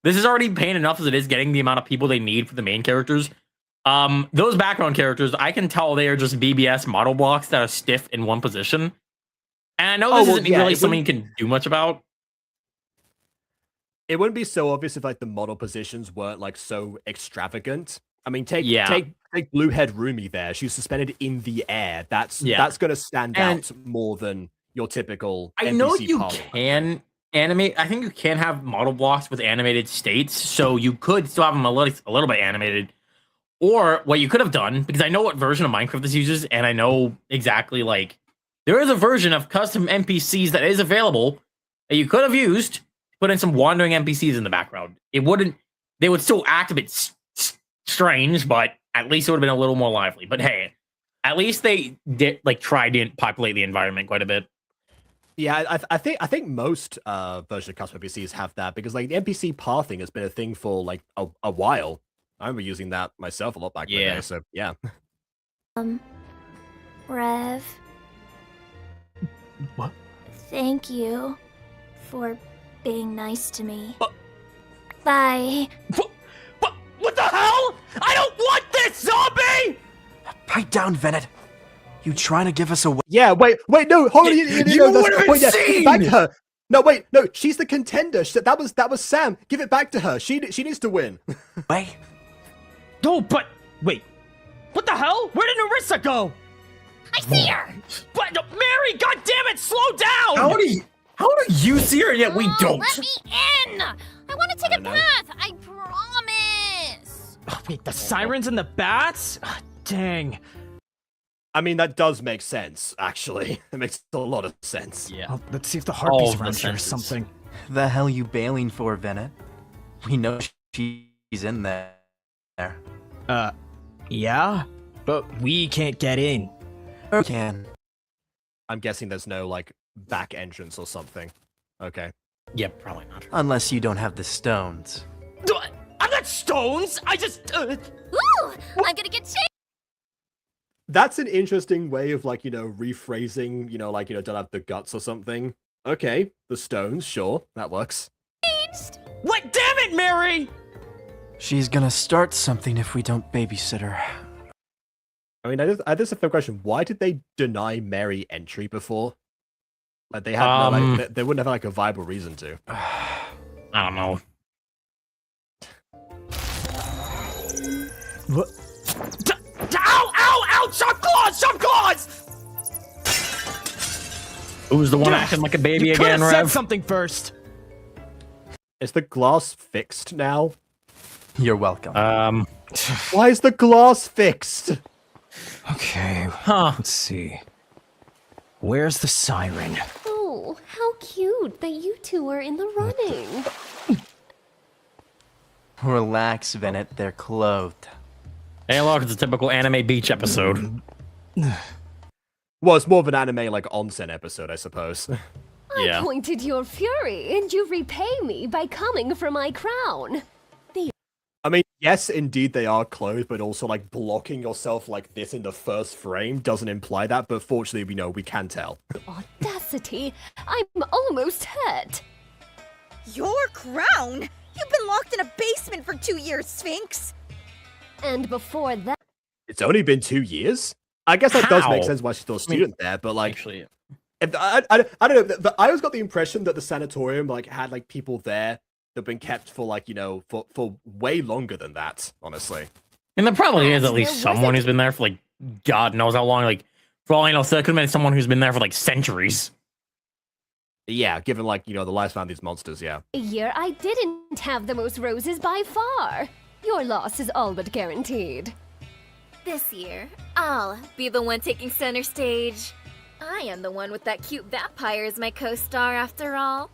this is already pain enough as it is getting the amount of people they need for the main characters. Those background characters, I can tell they are just BBS model blocks that are stiff in one position. And I know this isn't really something you can do much about. It wouldn't be so obvious if like the model positions weren't like so extravagant. I mean, take Bluehead Rumi there. She's suspended in the air. That's going to stand out more than your typical. I NPC know you parlor. can animate. I think you can have model blocks with animated states, so you could still have them a little bit animated. Or what you could have done, because I know what version of Minecraft this uses, and I know exactly like there is a version of custom NPCs that is available that you could have used to put in some wandering NPCs in the background. It wouldn't. They would still act a bit strange, but at least it would have been a little more lively. But hey, at least they did tried to populate the environment quite a bit. Yeah, I think most version of custom NPCs have that because like the NPC pathing has been a thing for like a while. I remember using that myself a lot back in the day, so yeah. Rev. What? Thank you for being nice to me. Bye. What the hell? I don't want this, zombie! Pipe down, Venet. You trying to give us away? Yeah, wait, no, hold on. You that's would've the point, been give it back to her. No, wait, no, she's the contender. That was Sam. Give it back to her. She needs to win. Wait. No, but wait. What the hell? Where did Narissa go? I see her! But Mary, goddammit, slow down! How do you see her yet we don't? Let me in! I want to take a bath! I promise! Oh, wait, the sirens and the bats? Ah, dang. I mean, that does make sense, actually. It makes a lot of sense. Yeah. Oh, let's see if the heartbeat's around here or something. The hell you bailing for, Venet? We know she's in there. Yeah? But we can't get in. We can. I'm guessing there's no, like, back entrance or something. Okay. Yeah, probably not. Unless you don't have the stones. I'm not stones! I just... Ooh! I'm gonna get changed! That's an interesting way of, like, rephrasing, don't have the guts or something. Okay, the stones, sure, that works. What? Damn it, Mary! She's gonna start something if we don't babysit her. I mean, I just have a question. Why did they deny Mary entry before? Like, they had they wouldn't have, like, a viable reason to. I don't know. What? Ow! Sharp claws! Who's the one acting like a baby you again, said Rev? something first. Is the glass fixed now? You're welcome. Why is the glass fixed? Okay, let's see. Where's the siren? Oh, how cute that you two are in the running. Relax, Venet. They're clothed. Hey, look, it's a typical anime beach episode. Well, it's more of an anime, like, onsen episode, I suppose. I pointed your fury, and you repay me by coming for my crown. I mean, yes, indeed they are clothed, but also, like, blocking yourself like this in the first frame doesn't imply that, but fortunately, we can tell. Audacity! I'm almost hurt. Your crown? You've been locked in a basement for 2 years, Sphinx! And before that... It's only been 2 years? I guess that does make sense why she's still a student there, but, like... Actually, I don't know, but I always got the impression that the sanatorium, like, had, like, people there that have been kept for, like, for way longer than that, honestly. And there probably is at least someone who's been there for, like, God knows how long. Like, for all I know, there could have been someone who's been there for, like, centuries. Yeah, given, like, the lifespan of these monsters, yeah. A year I didn't have the most roses by far. Your loss is all but guaranteed. This year, I'll be the one taking center stage. I am the one with that cute vampire as my co-star, after all.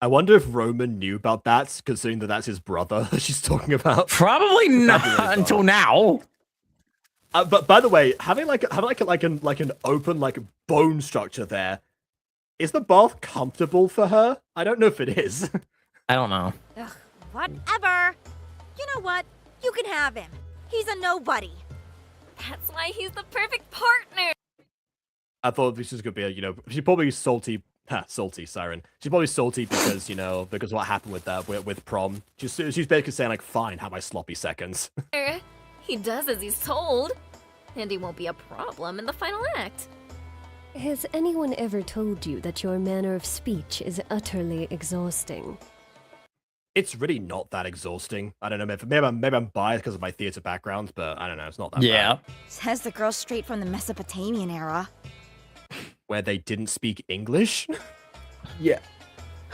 I wonder if Roman knew about that, considering that that's his brother that she's talking about. Probably not until now. But by the way, having an open, like, bone structure there, is the bath comfortable for her? I don't know if it is. I don't know. Ugh, whatever. You know what? You can have him. He's a nobody. That's why he's the perfect partner. I thought this was gonna be she's probably salty. Salty siren. She's probably salty because because what happened with that with prom. She's basically saying, like, fine, have my sloppy seconds. He does as he's told, and he won't be a problem in the final act. Has anyone ever told you that your manner of speech is utterly exhausting? It's really not that exhausting. I don't know, maybe I'm biased because of my theater background, but I don't know, it's not that bad. Says the girl straight from the Mesopotamian era. Where they didn't speak English? Yeah.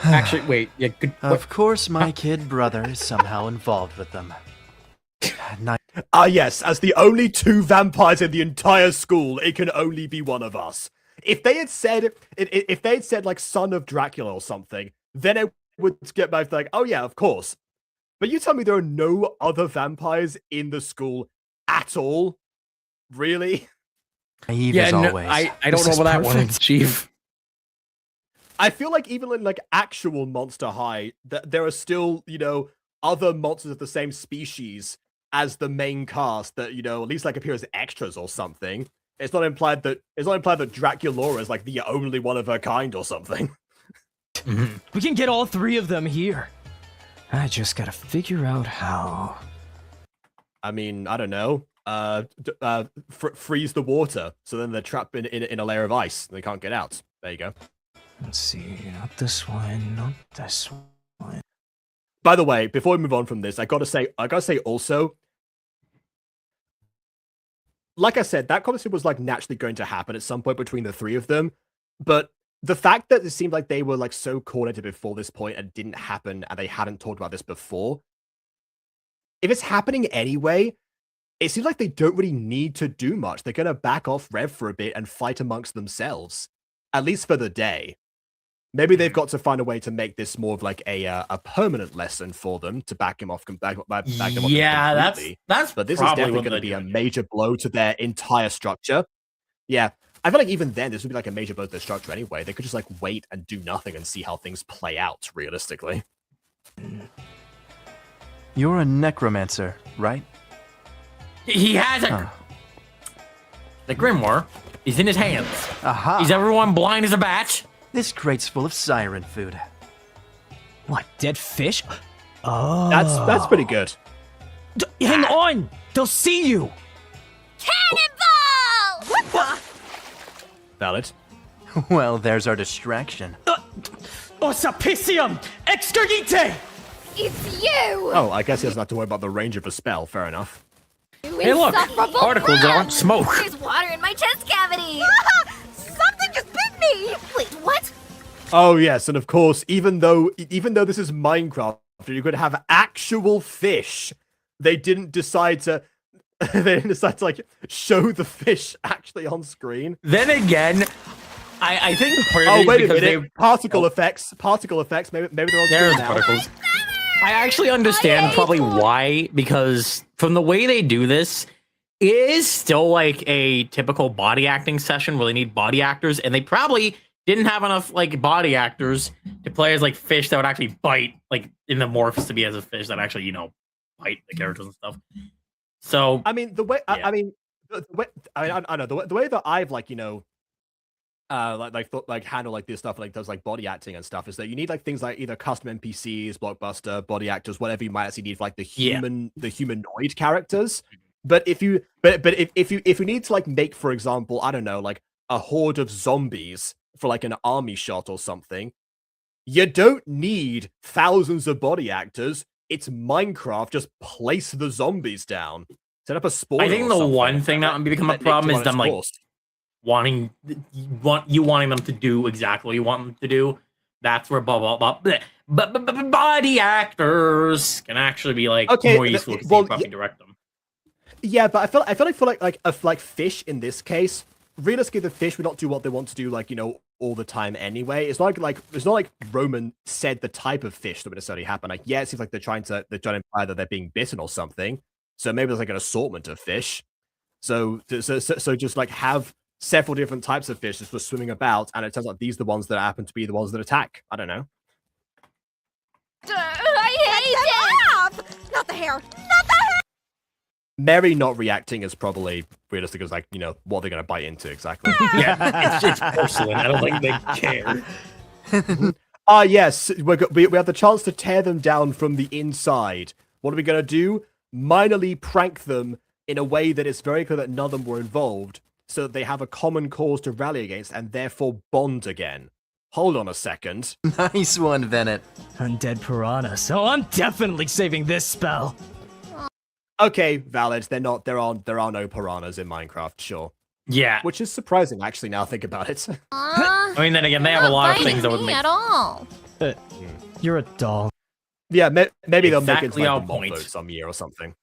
Actually, wait. Yeah. Of course, my kid brother is somehow involved with them. Yes, as the only 2 vampires in the entire school, it can only be one of us. If they had said, like, son of Dracula or something, then it would get back to, like, oh yeah, of course. But you tell me there are no other vampires in the school at all? Really? Naive as always. I don't know about that one, Chief. I feel like even in, like, actual Monster High, there are still, other monsters of the same species as the main cast that, you know, at least like appear as extras or something. It's not implied that Draculaura is like the only one of her kind or something. We can get all 3 of them here. I just gotta figure out how. I mean, I don't know. Freeze the water, so then they're trapped in a layer of ice. They can't get out. There you go. Let's see, not this one, not this one. By the way, before we move on from this, I gotta say also, like I said, that conversation was like naturally going to happen at some point between the 3 of them, but the fact that it seemed like they were like so coordinated before this point and didn't happen, and they hadn't talked about this before. If it's happening anyway, it seems like they don't really need to do much. They're gonna back off Rev for a bit and fight amongst themselves, at least for the day. Maybe they've got to find a way to make this more of like a permanent lesson for them to back him off. Back him off Yeah, completely. that's. But this is probably definitely what going to they're be a doing. major blow to their entire structure. Yeah, I feel like even then this would be like a major blow to their structure anyway. They could just like wait and do nothing and see how things play out realistically. You're a necromancer, right? He has it. The grimoire is in his hands. Aha! Is everyone blind as a bat? This crate's full of siren food. What, dead fish? Oh. That's pretty good. Hang on! They'll see you! Cannonball! What the? Valid. Well, there's our distraction. Ossapicium! Extergite! It's you! Oh, I guess he doesn't have to worry about the range of a spell. Fair enough. Hey, look! Insufferable Particles that aren't smoke. There's water in my chest cavity! Something just bit me! Wait, what? Oh yes, and of course, even though this is Minecraft, you could have actual fish. They didn't decide to like show the fish actually on screen. Then again, I think part of Oh it wait is a because minute, particle effects. Maybe they're on There's screen now. particles. I actually understand probably why, because from the way they do this, it is still like a typical body acting session where they need body actors, and they probably didn't have enough like body actors to play as like fish that would actually bite, like in the morphs to be as a fish that actually, you know, bite the characters and stuff. So I mean, the way yeah. I mean, I know the way that I've like, you know, like handle like this stuff, like does like body acting and stuff, is that you need like things like either custom NPCs, blockbuster, body actors, whatever you might actually need for like the humanoid characters. But if you need to like make, for example, I don't know, like a horde of zombies for like an army shot or something, you don't need thousands of body actors. It's Minecraft. Just place the zombies down. Set up a spawn. I think the one thing that would become a problem is them like wanting them to do exactly what you want them to do. That's where body actors can actually be like more useful because you probably direct them. Yeah, but I feel like fish in this case. Realistically, the fish would not do what they want to do, like, you know, all the time anyway. It's not like Roman said the type of fish that would necessarily happen. Like, yeah, it seems like they're trying to imply that they're being bitten or something. So maybe there's like an assortment of fish. So just like have several different types of fish just swimming about, and it turns out these are the ones that happen to be the ones that attack. I don't know. I hate it! Not the hair! Not the hair! Mary not reacting is probably realistic as like, you know, what they're going to bite into exactly. Yeah, it's porcelain. I don't think they care. Yes, we have the chance to tear them down from the inside. What are we going to do? Minorly prank them in a way that it's very clear that none of them were involved, so that they have a common cause to rally against and therefore bond again. Hold on a second. Nice one, Venet. Undead piranha, so I'm definitely saving this spell. Okay, valid. There are no piranhas in Minecraft, sure. Yeah. Which is surprising, actually, now I think about it. I mean, then again, they have a lot of things that would make... at all. You're a doll. Yeah, maybe they'll make it Exactly like our a mock point. vote some year or something.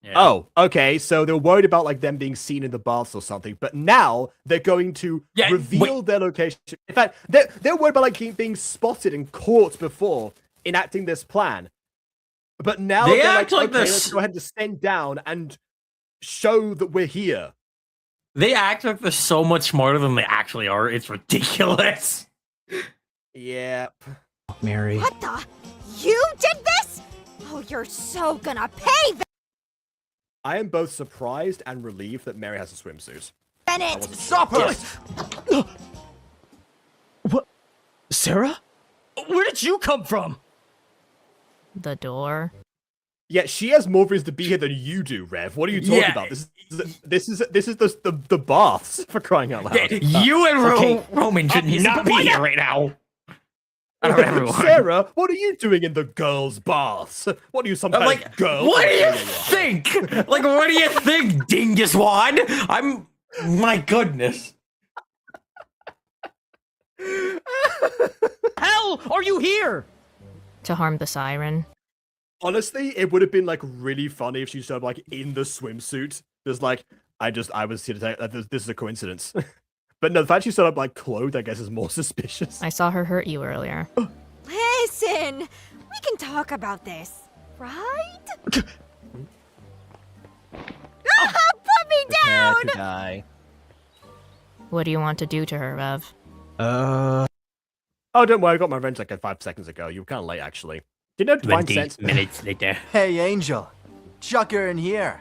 Yeah. Oh, okay, so they're worried about like them being seen in the baths or something, but now they're going to reveal their location. In fact, they're worried about like being spotted and caught before enacting this plan. But now They they're act like okay, this- let's go ahead and descend down and show that we're here. They act like they're so much smarter than they actually are. It's ridiculous. Yep. Mary. What the? You did this? Oh, you're so gonna pay, I am both surprised and relieved that Mary has a swimsuit. Bennett! Stop her! What? Sarah? Where did you come from? The door. Yeah, she has more reason to be here than you do, Rev. What are you talking about? This is the baths, for crying out loud. You and Roman should not be here right now. Sarah, what are you doing in the girls' baths? What are you, some kind of girl? What do you think? Like, what do you think, Dingus Wad? My goodness. Hell, are you here? To harm the siren. Honestly, it would have been like really funny if she showed up like in the swimsuit. There's like, I was here to tell you, this is a coincidence. But no, the fact she showed up like clothed, I guess, is more suspicious. I saw her hurt you earlier. Listen, we can talk about this, right? Put me down! What do you want to do to her, Rev? Oh, don't worry, I got my revenge like 5 seconds ago. You were kind of late, actually. Did you know Divine 20 Sense? minutes later. Hey, Angel. Chuck her in here.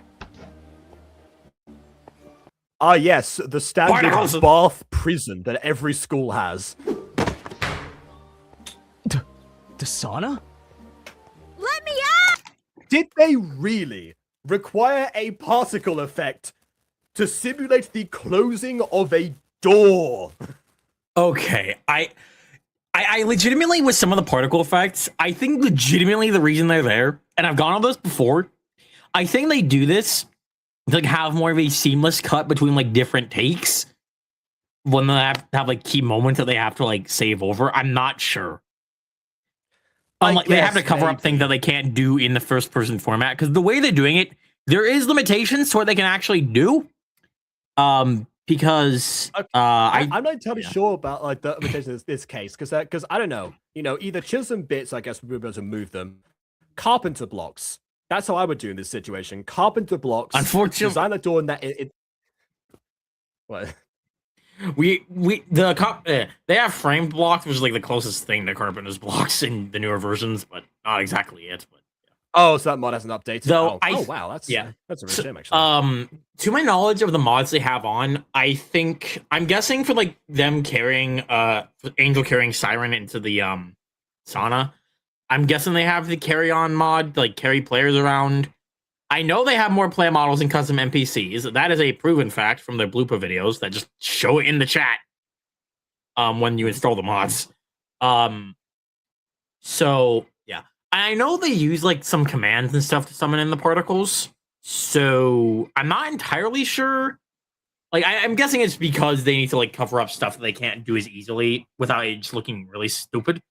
Ah, yes, the standard Barnhouse. bath prison that every school has. The sauna? Let me out! Did they really require a particle effect to simulate the closing of a door? Okay, I legitimately, with some of the particle effects, I think legitimately the reason they're there, and I've gone on this before, I think they do this to like have more of a seamless cut between like different takes when they have to have like key moments that they have to like save over. I'm not sure. They have to cover up things that they can't do in the first person format because the way they're doing it, there is limitations to what they can actually do. Because I'm not entirely sure about like the limitation of this case because I don't know, either chisel bits, I guess, we'll be able to move them. Carpenter blocks. That's how I would do in this situation. Carpenter blocks. Unfortunately, design a door in that it. What? They have framed blocks, which is like the closest thing to carpenter's blocks in the newer versions, but not exactly it. But oh, so that mod hasn't updated. Though oh wow, that's a real shame actually. To my knowledge of the mods they have on, I'm guessing for like them carrying Angel carrying Siren into the sauna, I'm guessing they have the carry on mod, like carry players around. I know they have more play models and custom NPCs. That is a proven fact from their blooper videos that just show it in the chat when you install the mods. So yeah. I know they use like some commands and stuff to summon in the particles, so I'm not entirely sure. Like, I'm guessing it's because they need to like cover up stuff that they can't do as easily without it just looking really stupid.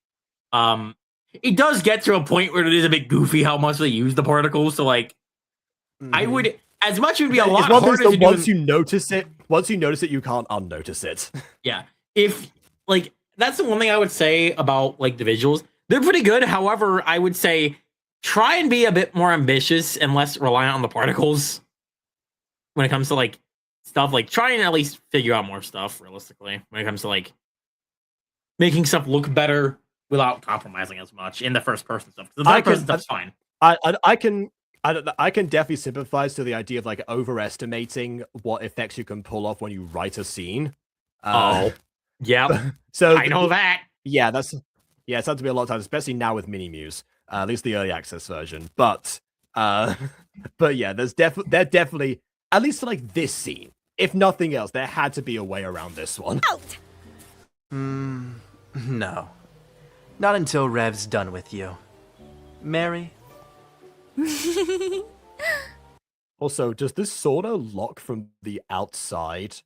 It does get to a point where it is a bit goofy how much they use the particles. So like, I would, as much it would be a lot harder to do. Once you notice it, you can't unnotice it. Yeah, if like that's the one thing I would say about like the visuals. They're pretty good. However, I would say try and be a bit more ambitious and less reliant on the particles when it comes to like stuff. Like try and at least figure out more stuff realistically when it comes to like making stuff look better without compromising as much in the first person stuff. The third person stuff's fine. I can definitely sympathize to the idea of like overestimating what effects you can pull off when you write a scene. Yeah. So I know that. Yeah, it's had to be a lot of times, especially now with Mini-Muse, at least the early access version. But yeah, they're definitely, at least for like this scene, if nothing else, there had to be a way around this one. No. Not until Rev's done with you. Mary? Also, does this sorta lock from the outside?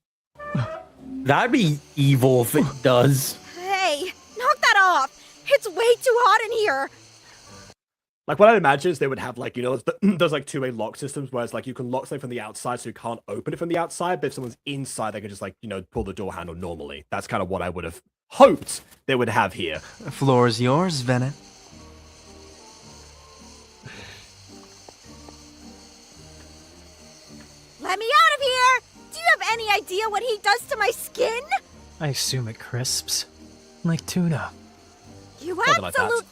That'd be evil if it does. Hey, knock that off! It's way too hot in here! Like, what I'd imagine is they would have, like, there's, like, two-way lock systems, whereas, like, you can lock something from the outside so you can't open it from the outside, but if someone's inside, they can just, like, pull the door handle normally. That's kind of what I would have hoped they would have here. The floor's yours, Bennett. Let me out of here! Do you have any idea what he does to my skin? I assume it crisps. Like tuna. You Something like that. absolute...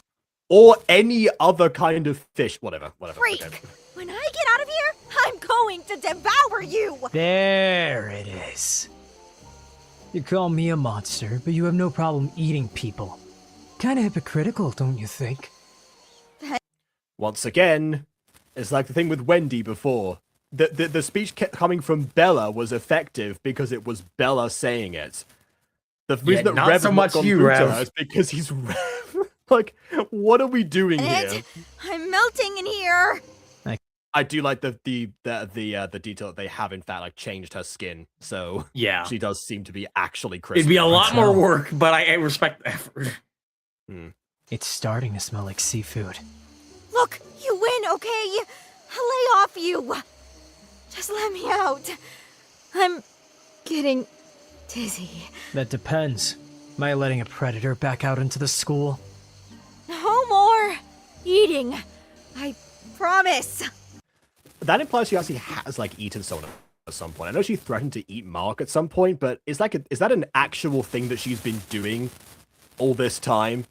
or any other kind of fish. Whatever. Freak! Okay. When I get out of here, I'm going to devour you! There it is. You call me a monster, but you have no problem eating people. Kinda hypocritical, don't you think? Once again, it's like the thing with Wendy before. The speech coming from Bella was effective because it was Bella saying it. The reason that not Rev so has much gone you, through to Rev. her is because he's Rev. Like, what are we doing here? I'm melting in here! I do like the detail that they have in fact like changed her skin, so Yeah. she does seem to be actually crisp. It'd be a lot more work, but I respect the effort. It's starting to smell like seafood. Look, you win, okay? I'll lay off you. Just let me out. I'm getting dizzy. That depends. Am I letting a predator back out into the school? No more eating. I promise. That implies she actually has like eaten someone at some point. I know she threatened to eat Mark at some point, but is that an actual thing that she's been doing all this time?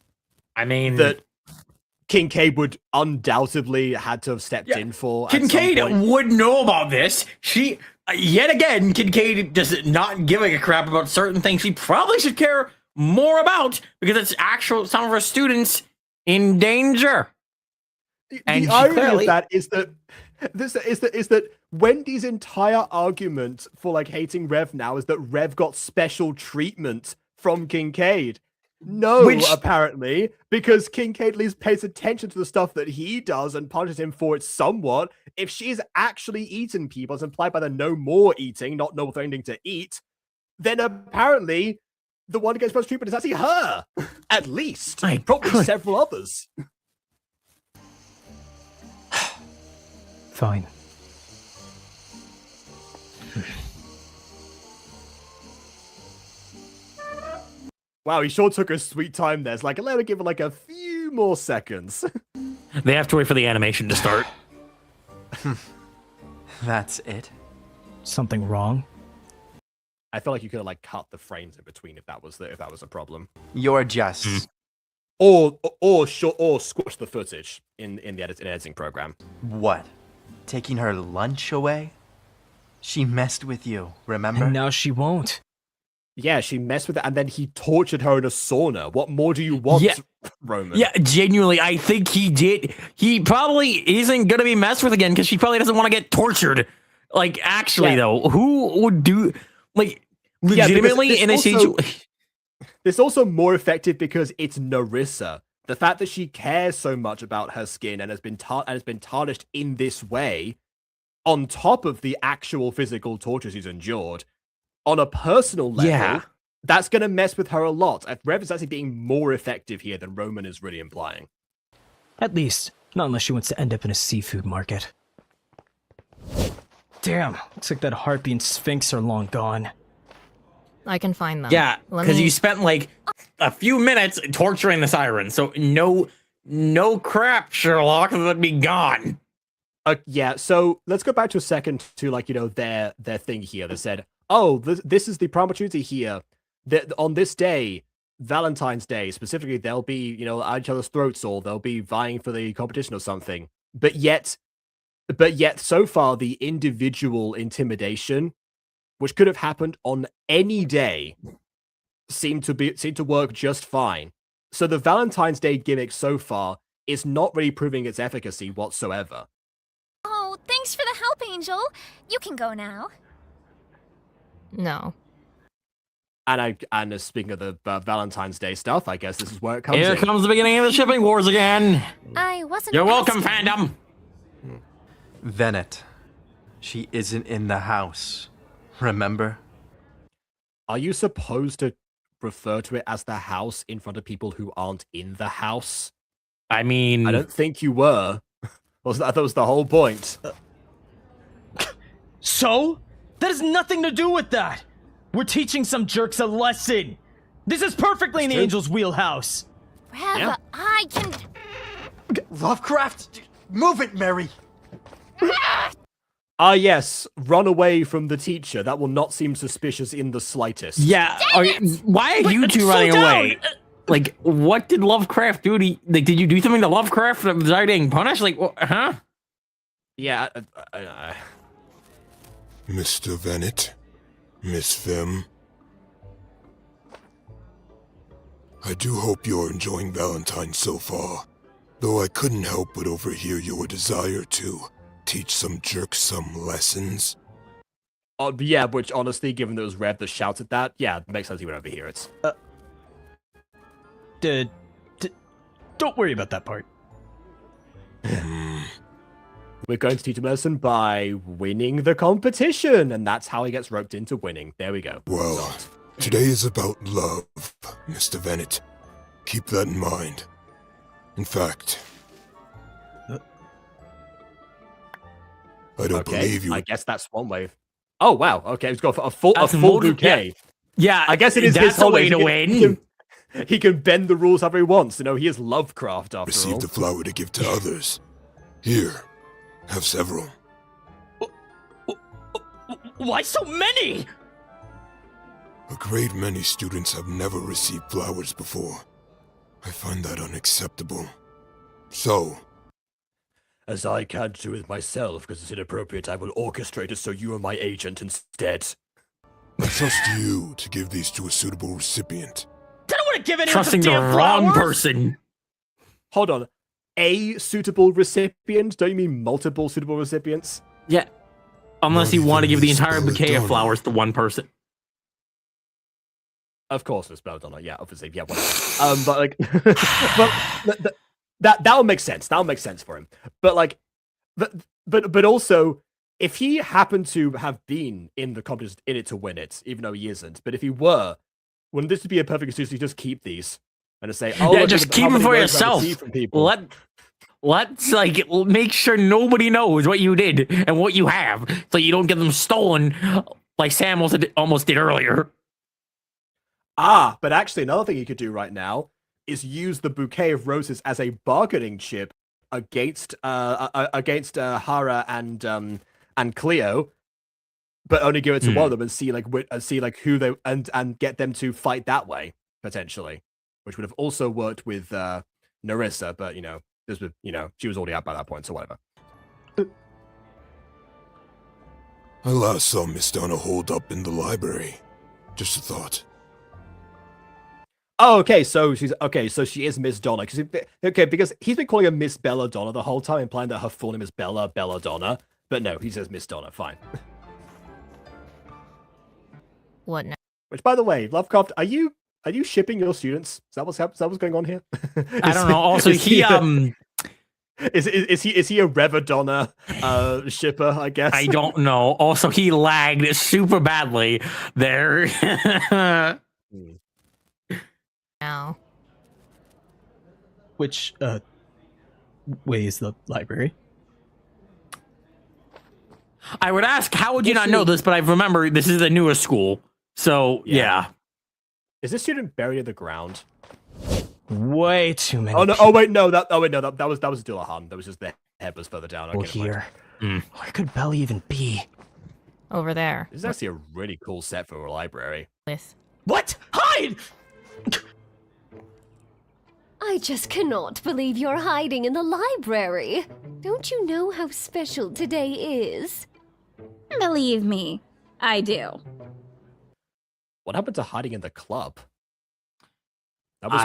I mean, that Kincaid would undoubtedly had to have stepped in for. Kincaid would know about this. She, yet again, Kincaid just not giving a crap about certain things she probably should care more about because it's some of her students in danger. And the irony of that is that is that Wendy's entire argument for like hating Rev now is that Rev got special treatment from Kincaid. No, apparently, because Kincaid at least pays attention to the stuff that he does and punishes him for it somewhat. If she's actually eaten people, as implied by the no more eating, not no more anything to eat, then apparently the one who gets special treatment is actually her. At least. Probably several others. Fine. Wow, he sure took a sweet time there. It's like, let me give it like a few more seconds. They have to wait for the animation to start. That's it? Something wrong? I feel like you could have like cut the frames in between if that was a problem. You're just or squash the footage in the editing program. What? Taking her lunch away? She messed with you, remember? And now she won't. Yeah, she messed with it, and then he tortured her in a sauna. What more do you want, Roman? Yeah, genuinely, I think he did. He probably isn't gonna be messed with again because she probably doesn't want to get tortured. Like, actually, though, who would do like legitimately in a situation? It's also more effective because it's Narissa. The fact that she cares so much about her skin and has been tarnished in this way, on top of the actual physical torture she's endured. On a personal level, that's going to mess with her a lot. Rev is actually being more effective here than Roman is really implying. At least, not unless she wants to end up in a seafood market. Damn, looks like that harpy and Sphinx are long gone. I can find them. Yeah, because you spent like a few minutes torturing the siren, so no crap, Sherlock, would be gone. Yeah, so let's go back to a second to like, their thing here. They said, oh, this is the prime opportunity here. That on this day, Valentine's Day specifically, they'll be, at each other's throats, or they'll be vying for the competition or something. But yet, so far, the individual intimidation, which could have happened on any day, seemed to work just fine. So the Valentine's Day gimmick so far is not really proving its efficacy whatsoever. Oh, thanks for the help, Angel. You can go now. No. And speaking of the Valentine's Day stuff, I guess this is where it comes Here in. comes the beginning of the shipping wars again. I wasn't You're welcome, asking. fandom. Venet. She isn't in the house. Remember? Are you supposed to refer to it as the house in front of people who aren't in the house? I mean, I don't think you were. I thought that was the whole point. So? That has nothing to do with that! We're teaching some jerks a lesson! This is perfectly in the Angel's wheelhouse! Rev, I can... Lovecraft! Move it, Mary! Yes, run away from the teacher. That will not seem suspicious in the slightest. Yeah, why are you two running away? Like, what did Lovecraft do to? Like, did you do something to Lovecraft that was already getting punished? Like, huh? Yeah. Mr. Vennet, Miss Fem. I do hope you're enjoying Valentine so far, though I couldn't help but overhear your desire to teach some jerks some lessons. Yeah, which honestly, given that it was Rev that shouted that, yeah, it makes sense you would overhear it. Don't worry about that part. We're going to teach him a lesson by winning the competition, and that's how he gets roped into winning. There we go. Well, today is about love, Mr. Vennet. Keep that in mind. In fact, I don't believe you. I guess that's one way. Oh wow. Okay, he's got a full bouquet. Yeah, I guess it is that's his whole way to win. He can bend the rules however he wants. You know, he is Lovecraft after all. Receive the flower to give to others. Here, have several. Why so many? A great many students have never received flowers before. I find that unacceptable. So, as I can't do it myself because it's inappropriate, I will orchestrate it so you are my agent instead. I trust you to give these to a suitable recipient. I don't want to give anyone Trusting the wrong person. Hold on. A suitable recipient? Don't you mean multiple suitable recipients? Yeah. Unless you want to give the entire bouquet of flowers to one person. Of course, Miss Belladonna. Yeah, obviously. Yeah, whatever. But like, that'll make sense. That'll make sense for him. But like, but also, if he happened to have been in the competition in it to win it, even though he isn't, but if he were, wouldn't this be a perfect excuse to just keep these and to say, "Oh, yeah, look just at keep how them many for words I yourself. received from people." Let's like make sure nobody knows what you did and what you have, so you don't get them stolen, like Sam almost did earlier. But actually, another thing you could do right now is use the bouquet of roses as a bargaining chip against Hara and Cleo, but only give it to one of them and see like who they and get them to fight that way potentially, which would have also worked with Narissa, but she was already out by that point, so whatever. I last saw Miss Donna holed up in the library. Just a thought. Oh, okay, so she is Miss Donna. Because he's been calling her Miss Belladonna the whole time, implying that her full name is Belladonna. But no, he says Miss Donna. Fine. What now? Which, by the way, Lovecraft, are you shipping your students? Is that what's going on here? I don't know. Also, is he a Revadonna shipper? I guess I don't know. Also, he lagged super badly there. Now. Which way is the library? I would ask, how would you not know this? But I remember this is the newest school, so yeah. Is this student buried in the ground? Way too many. Oh no! Oh wait, no. That was Dullahan. That was just the head was further down. Well, here. Where could Belle even be? Over there. This is actually a really cool set for a library. With What? Hide! I just cannot believe you're hiding in the library. Don't you know how special today is? Believe me, I do. What happened to hiding in the club? That was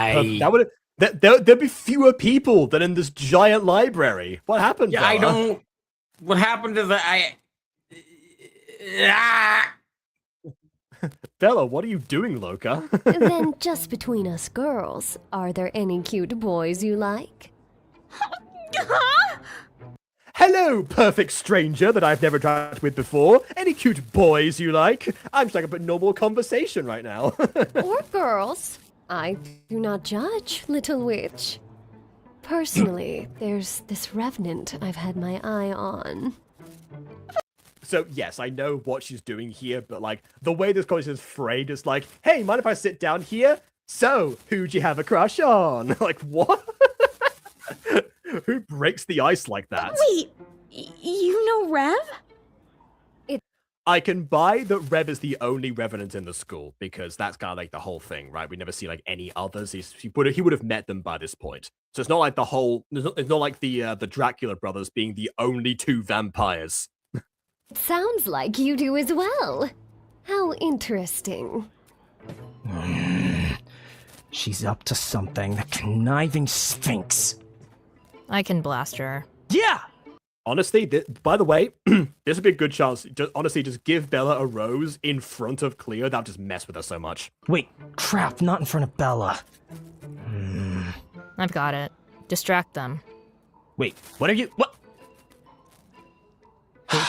there'd be fewer people than in this giant library. What happened? Yeah, Bella? I don't. What happened to the Bella, what are you doing, Loca? Then, just between us girls, are there any cute boys you like? Hello, perfect stranger that I've never talked with before. Any cute boys you like? I'm stuck up a normal conversation right now. Or girls? I do not judge, little witch. Personally, there's this revenant I've had my eye on. So, yes, I know what she's doing here, but, like, the way this conversation is framed is like, hey, mind if I sit down here? So, who'd you have a crush on? Like, what? Who breaks the ice like that? Wait, you know Rev? I can buy that Rev is the only Revenant in the school because that's kind of like the whole thing, right? We never see like any others. He would have met them by this point, so it's not like the whole. It's not like the Dracula brothers being the only 2 vampires. Sounds like you do as well. How interesting. She's up to something, the conniving sphinx. I can blast her. Yeah! Honestly, by the way, this would be a good chance. Honestly, just give Bella a rose in front of Cleo. That'll just mess with her so much. Wait, crap, not in front of Bella. I've got it. Distract them. Wait, what are you? What?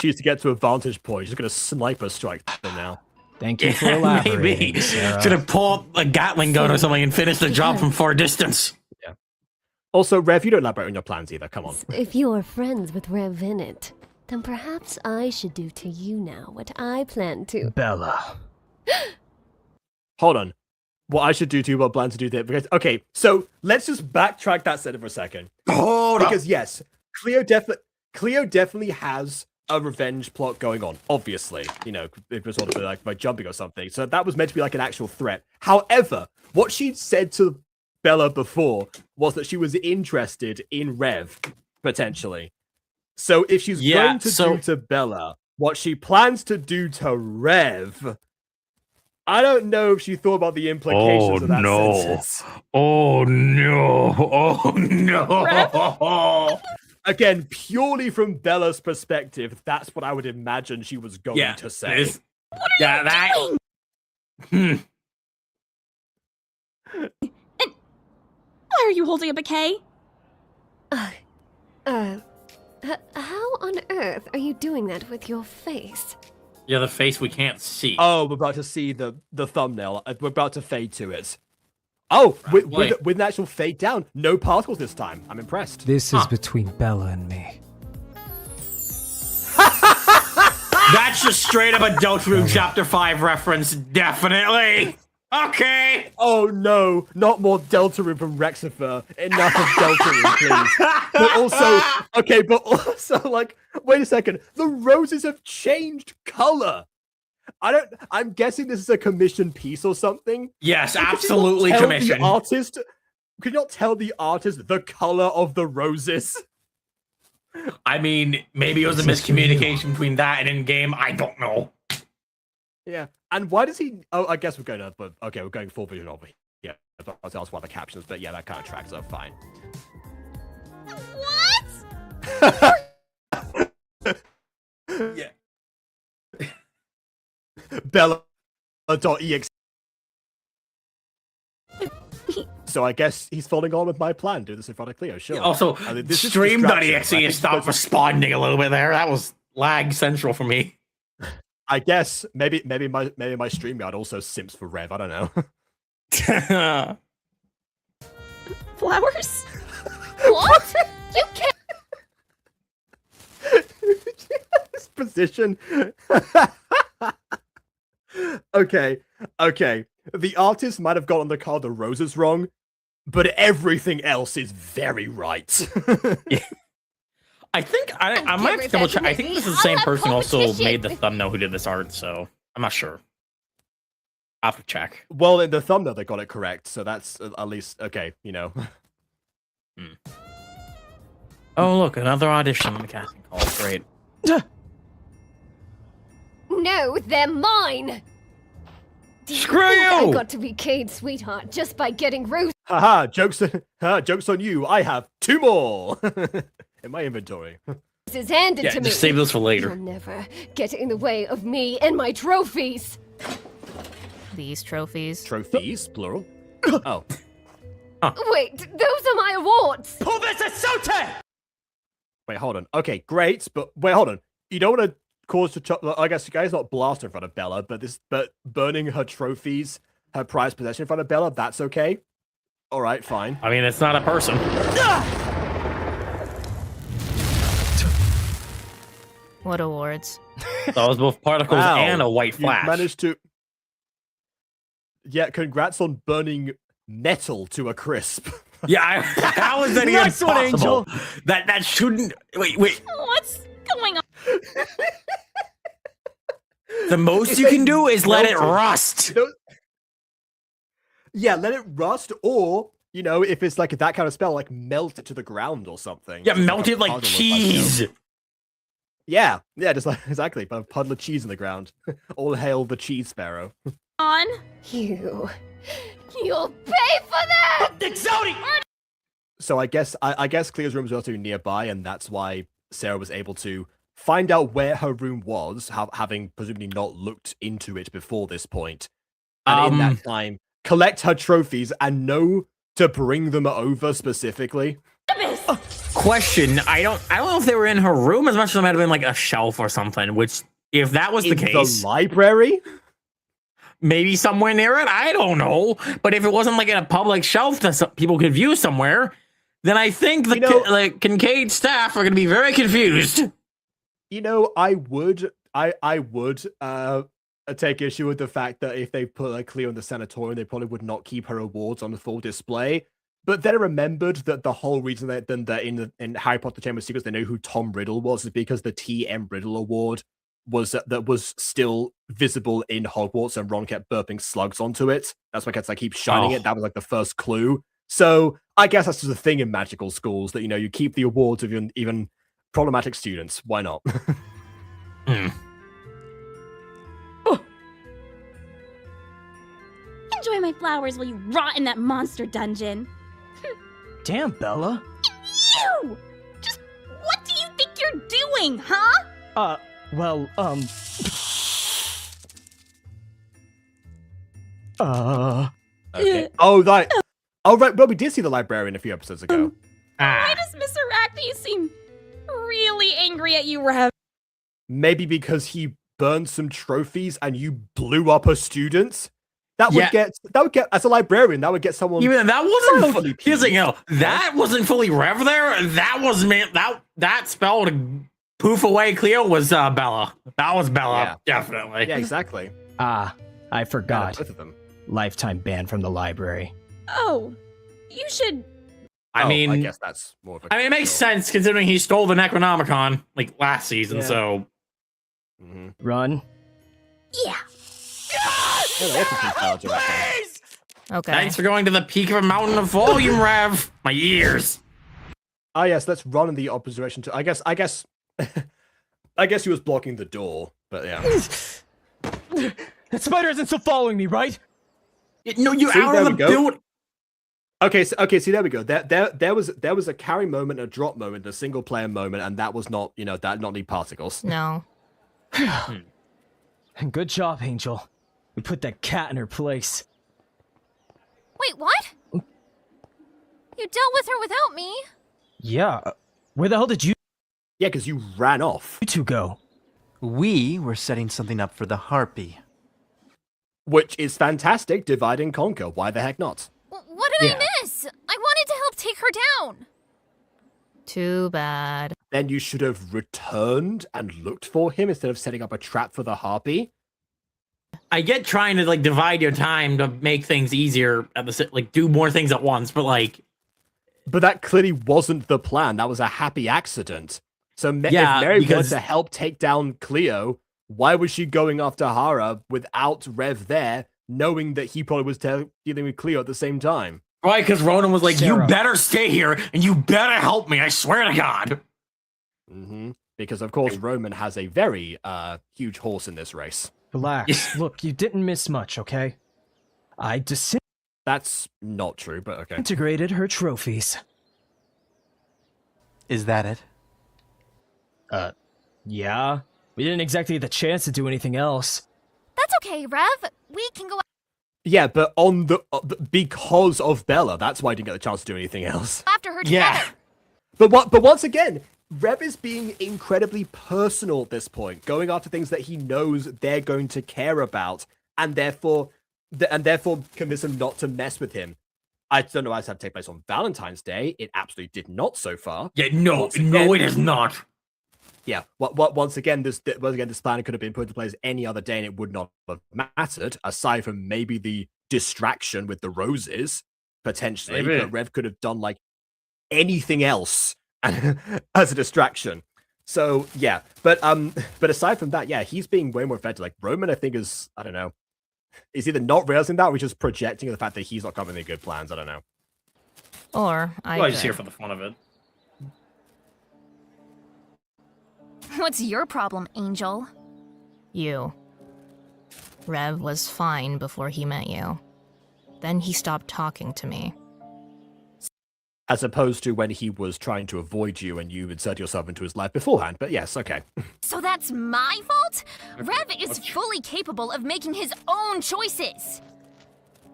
She used to get to a vantage point. She's gonna sniper strike them now. Thank you for elaborating, Maybe. Sarah. Should have pulled a Gatling gun or something and finished the job from far distance. Yeah. Also, Rev, you don't elaborate on your plans either. Come on. If you're friends with Revenant, then perhaps I should do to you now what I plan to. Bella. Hold on. What I should do to you, what I plan to do there. Because, okay, so let's just backtrack that sentence for a second. Because yes, Cleo definitely has a revenge plot going on, obviously. You know, it was sort of like by jumping or something. So that was meant to be like an actual threat. However, what she'd said to Bella before was that she was interested in Rev, potentially. So if she's going to do to Bella what she plans to do to Rev, I don't know if she thought about the implications of that sentence. Oh no! Oh no! Again, purely from Bella's perspective, that's what I would imagine she was going to say. That. And why are you holding a bouquet? How on earth are you doing that with your face? Yeah, the face we can't see. Oh, we're about to see the thumbnail. We're about to fade to it. Oh, with an actual fade down. No particles this time. I'm impressed. This is between Bella and me. That's just straight up a Deltarune Chapter 5 reference, definitely. Okay. Oh no, not more Deltarune from Rexiipher. Enough of Deltarune, please. But also, like, wait a second. The roses have changed color. I'm guessing this is a commission piece or something. Yes, absolutely commission. Could you not tell the artist the color of the roses? I mean, maybe it was a miscommunication between that and in-game. I don't know. Yeah, and why does he? Oh, I guess we're going to. But okay, we're going full vision over here. Yeah, that's why the captions. But yeah, that kind of tracks up fine. What? Yeah. Bella.exe. So I guess he's following on with my plan. Do this in front of Cleo, sure. Also, stream.exe has stopped responding a little bit there. That was lag central for me. I guess maybe my StreamYard also simps for Rev. I don't know. Flowers? What? You can't. This position. Okay. The artist might have gotten the card the roses wrong, but everything else is very right. I think I might have to double check. I think this is the same person who also made the thumbnail who did this art, so I'm not sure. I'll have to check. Well, in the thumbnail they got it correct, so that's at least okay, you know. Oh look, another audition on the casting call. Great. No, they're mine! Screw you! I got to be Cade's sweetheart just by getting roses. Haha, jokes on you. I have 2 more in my inventory. Is handed to me. Just save those for later. You'll never get in the way of me and my trophies. These trophies. Trophies, plural. Oh. Wait, those are my awards. Wait, hold on. Okay, great, but wait, hold on. You don't want to cause I guess you guys not blast in front of Bella, but burning her trophies, her prized possession in front of Bella, that's okay. All right, fine. I mean, it's not a person. What awards? That was both particles and a white flash. You managed to. Yeah, congrats on burning metal to a crisp. Yeah, how is that even possible? That shouldn't. Wait. What's going on? The most If you they can do is let it melted, rust. you know- yeah, let it rust, or if it's like that kind of spell, like melt it to the ground or something. Yeah, Just melt a it like puddle of, cheese. yeah, just like exactly, but a puddle of cheese in the ground. All hail the cheese sparrow. On. You'll pay for that! So I guess Cleo's room was relatively nearby, and that's why Sarah was able to find out where her room was, having presumably not looked into it before this point. And in that time, collect her trophies and know to bring them over specifically. Question: I don't know if they were in her room as much as it might have been like a shelf or something. Which, if that was the case, the library, maybe somewhere near it. I don't know. But if it wasn't like in a public shelf that people could view somewhere, then I think the Kincaid staff are going to be very confused. I would take issue with the fact that if they put Cleo in the sanatorium, they probably would not keep her awards on the full display. But then I remembered that the whole reason that in Harry Potter Chamber of Secrets they know who Tom Riddle was is because the T.M. Riddle Award was still visible in Hogwarts, and Ron kept burping slugs onto it. That's why I keep shining it. That was like the first clue. So I guess that's just a thing in magical schools that you keep the awards of even problematic students. Why not? Enjoy my flowers while you rot in that monster dungeon. Damn, Bella. You! Just what do you think you're doing, huh? Well, Okay. Oh, right. Well, we did see the librarian a few episodes ago. Why does Mr. Arachne seem really angry at you, Rev? Maybe because he burned some trophies and you blew up her students. That would get as a librarian. That would get someone. Even that wasn't. Here's the thing, that wasn't fully Rev there. That was that spell to poof away Cleo was Bella. That was Bella, definitely. Yeah, exactly. I forgot. Both of them. Lifetime ban from the library. Oh, you should. I mean, I guess that's more of a. I mean, it makes sense considering he stole the Necronomicon like last season. Yeah. So, Run. Yeah. Okay. Thanks for going to the peak of a mountain of volume, Rev. My ears. Ah, yes. Let's run in the opposite direction. I guess he was blocking the door, but yeah. That spider isn't still following me, right? No, you're See, out there of the we go. building. Okay, see, there we go. There was a carry moment, a drop moment, a single player moment, and that was not, that not need particles. No. Good job, Angel. We put that cat in her place. Wait, what? You dealt with her without me. Yeah. Where the hell did you Yeah, because you ran off. two go? We were setting something up for the Harpy. Which is fantastic. Divide and conquer. Why the heck not? What did I miss? I wanted to help take her down. Too bad. Then you should have returned and looked for him instead of setting up a trap for the Harpy. I get trying to divide your time to make things easier at the do more things at once, but that clearly wasn't the plan. That was a happy accident. So if Mary wanted to help take down Cleo, why was she going after Hara without Rev there, knowing that he probably was dealing with Cleo at the same time? Right, because Ronan was like, Sarah. "You better stay here and you better help me. I swear to God." Because of course Roman has a very huge horse in this race. Relax. Look, you didn't miss much, okay? I That's not true, but okay. disintegrated her trophies. Is that it? Yeah. We didn't exactly get the chance to do anything else. That's okay, Rev. We can go Yeah, but on the because of Bella, that's why I didn't get the chance to do anything else. after her together. But once again, Rev is being incredibly personal at this point, going after things that he knows they're going to care about, and therefore convince them not to mess with him. I don't know why it's had to take place on Valentine's Day. It absolutely did not so far. Yeah, no, it is not. Yeah, once again, this plan could have been put into place any other day, and it would not have mattered, aside from maybe the distraction with the roses, potentially. Maybe. But Rev could have done anything else as a distraction. So yeah, but aside from that, yeah, he's being way more effective. Like Roman, I think is, I don't know, is either not realizing that or just projecting the fact that he's not coming with any good plans. I don't know. Or I Well, just could. here for the fun of it. What's your problem, Angel? You. Rev was fine before he met you. Then he stopped talking to me. As opposed to when he was trying to avoid you and you insert yourself into his life beforehand. But yes, okay. So that's my fault? Rev is fully capable of making his own choices.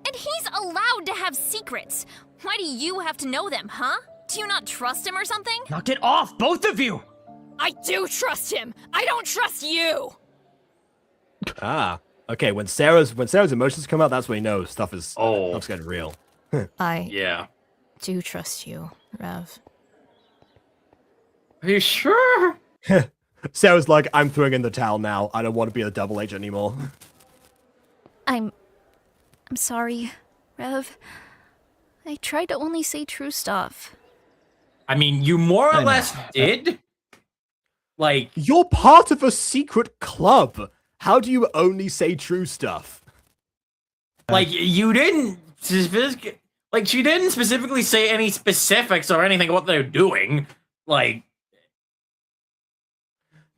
And he's allowed to have secrets. Why do you have to know them, huh? Do you not trust him or something? Knock it off, both of you! I do trust him! I don't trust you! Ah, okay. When Sarah's emotions come out, that's when he knows stuff's getting real. I do trust you, Rev. Are you sure? Sarah's like, I'm throwing in the towel now. I don't want to be a double agent anymore. I'm sorry, Rev. I tried to only say true stuff. I mean, you more or less did. Like, you're part of a secret club. How do you only say true stuff? Like, you didn't. Like, she didn't specifically say any specifics or anything what they're doing. Like,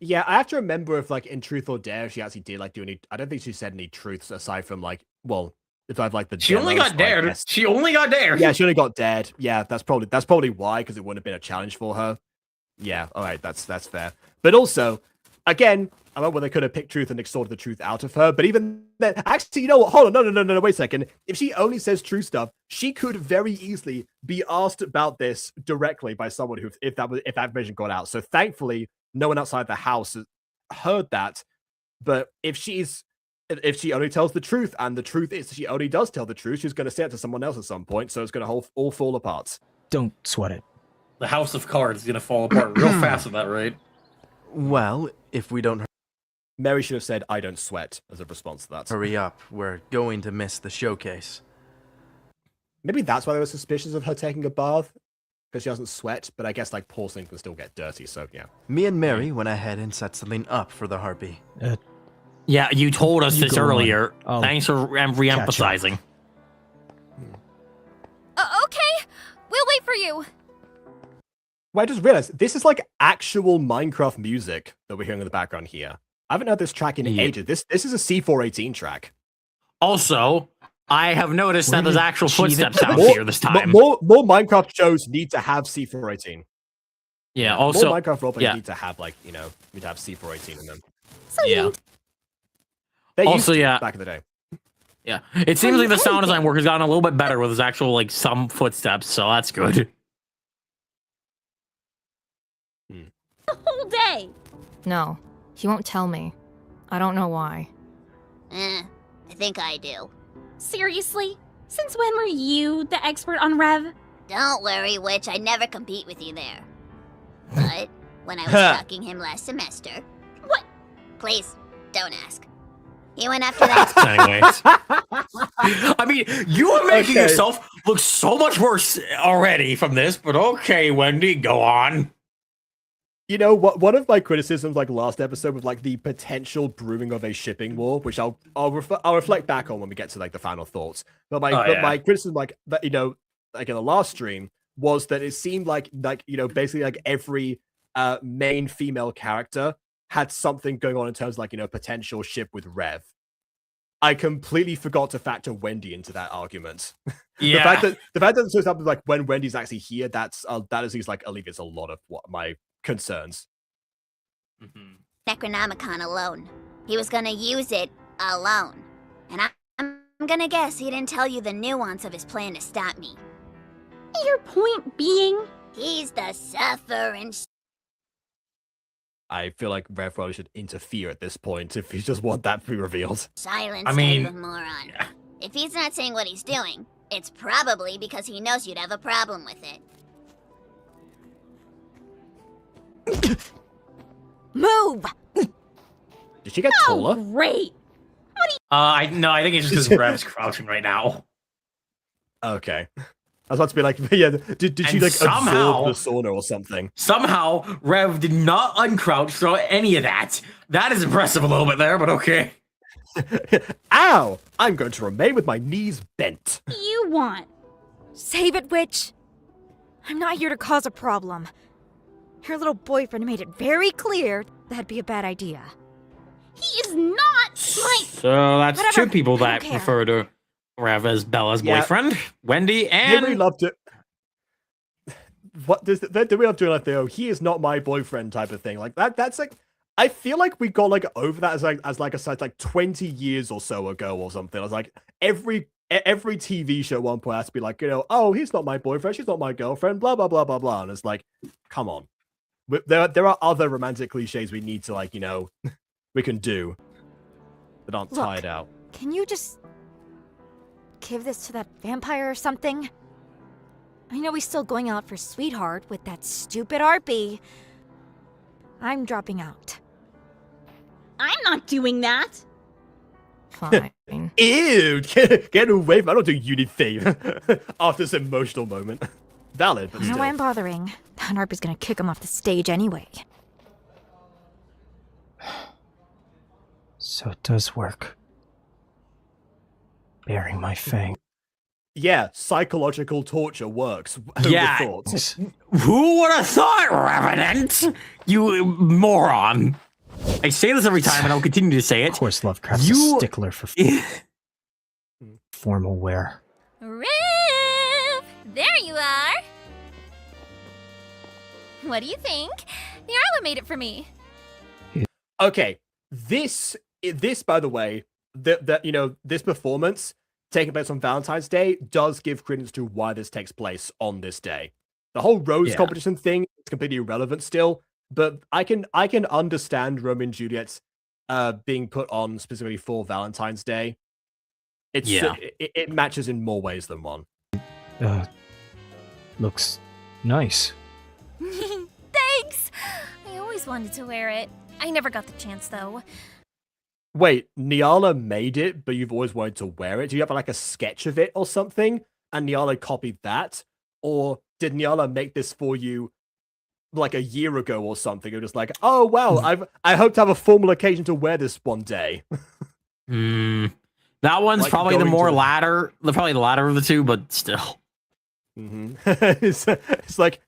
yeah, I have to remember if, like, in Truth or Dare, she actually did, like, do any. I don't think she said any truths aside from, like, well, if I've like the. She only got dared. She only got dared. Yeah, she only got dared. Yeah, that's probably why, because it wouldn't have been a challenge for her. Yeah, all right, that's fair. But also, again, I know where they could have picked truth and extorted the truth out of her. But even then, actually, you know what? Hold on, no, wait a second. If she only says true stuff, she could very easily be asked about this directly by someone who, if that information got out. So thankfully, no one outside the house heard that. But if she only tells the truth, and the truth is she only does tell the truth, she's going to say it to someone else at some point. So it's going to all fall apart. Don't sweat it. The house of cards is going to fall apart real fast at that rate. Well, if we don't Mary should have said, I don't sweat, as a response to that. hurry up, we're going to miss the showcase. Maybe that's why they were suspicious of her taking a bath, because she doesn't sweat, but I guess, like, porcelain can still get dirty, so, yeah. Me and Mary went ahead and set something up for the Harpy. Yeah, you told us this go earlier. on. Thanks for re-emphasizing. Okay, we'll wait for you. Well, I just realized, this is, like, actual Minecraft music that we're hearing in the background here. I haven't heard this track in ages. This is a C418 track. Also, I have noticed that there's actual footsteps sounds here this time. More Minecraft shows need to have C418. Yeah, also... More Minecraft roleplays need to have, like, you know, need to have C418 in them. So yeah. They Also, used to yeah. back in the day. Yeah, it seems like the sound design work has gotten a little bit better with his actual, like, some footsteps, so that's good. The whole day. No, he won't tell me. I don't know why. I think I do. Seriously? Since when were you the expert on Rev? Don't worry, Witch, I never compete with you there. But when I was stalking him last semester... What? Please, don't ask. He went after that... Anyways. I mean, you are making yourself look so much worse already from this, but okay, Wendy, go on. You know what? One of my criticisms, like last episode, was like the potential brewing of a shipping war, which I'll reflect back on when we get to like the final thoughts. But my criticism, like that, you know, like in the last stream, was that it seemed like you know, basically like every main female character had something going on in terms of, like, you know, potential ship with Rev. I completely forgot to factor Wendy into that argument. Yeah. the fact that it's something like when Wendy's actually here, that at least like alleviates a lot of what my concerns. Necronomicon alone. He was gonna use it alone. And I'm gonna guess he didn't tell you the nuance of his plan to stop me. Your point being? He's the suffering... I feel like Rev probably should interfere at this point if you just want that to be revealed. Silence, I mean, type of moron. Yeah. If he's not saying what he's doing, it's probably because he knows you'd have a problem with it. Move! Did she get taller? Great. I think it's just because Rev's crouching right now. Okay. was about to be like, yeah, did she like somehow- absorb the sauna or something? Somehow, Rev did not uncrouch through any of that. That is impressive a little bit there, but okay. Ow! I'm going to remain with my knees bent. You want? Save it, witch. I'm not here to cause a problem. Your little boyfriend made it very clear that'd be a bad idea. He is not my. So that's Whatever. two people I that don't care. refer to Rev as Bella's Yeah. boyfriend, Wendy I and really loved it. What does the way of doing like the he is not my boyfriend type of thing like that? That's like I feel like we got like over that as like a site like 20 years or so ago or something. I was like every TV show at one point has to be like, oh, he's not my boyfriend, she's not my girlfriend, blah blah blah blah blah, and it's like, come on, there are other romantic cliches we need to like we can do that aren't Look, tied out. Can you just give this to that vampire or something? I know he's still going out for Sweetheart with that stupid RP. I'm dropping out. I'm not doing that. Fine. Ew, get away from I don't do anything after this emotional moment. Valid, but I don't know still. why I'm bothering. That RP's gonna kick him off the stage anyway. So it does work. Bearing my fang. Yeah, psychological torture works. Who Yeah. would've thought? who would have thought, Revenant? You moron. I say this every time and I'll continue to say it. Of course, Lovecraft's You- a stickler for formal wear. Riv! There you are! What do you think? The Arla made it for me. Okay, this by the way, this performance taking place on Valentine's Day does give credence to why this takes place on this day. The whole rose competition thing is completely irrelevant still, but I can understand Romeo and Juliet's being put on specifically for Valentine's Day. It matches in more ways than one. Looks nice. Thanks! I always wanted to wear it. I never got the chance, though. Wait, Niala made it, but you've always wanted to wear it? Do you have like a sketch of it or something? And Niala copied that? Or did Niala make this for you like a year ago or something? You're just like, oh wow, I hope to have a formal occasion to wear this one day. That one's Like probably the going more to- latter, probably the latter of the two, but still. It's like,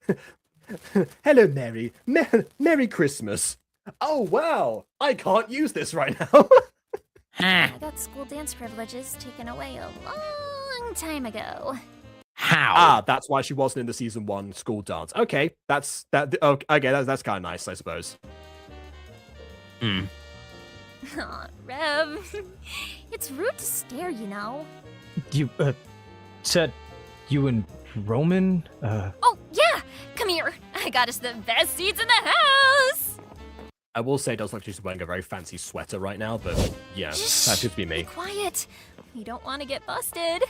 hello, Mary. Merry Christmas. Oh wow, I can't use this right now. I got school dance privileges taken away a long time ago. How? That's why she wasn't in the season 1 school dance. Okay, that's that. Okay, that's kind of nice, I suppose. Aw, Rev. It's rude to stare, you know. You, said you and Roman, Oh, yeah! Come here. I got us the best seats in the house! I will say it does look like she's wearing a very fancy sweater right now, but yeah, that could be me. Quiet. You don't want to get busted.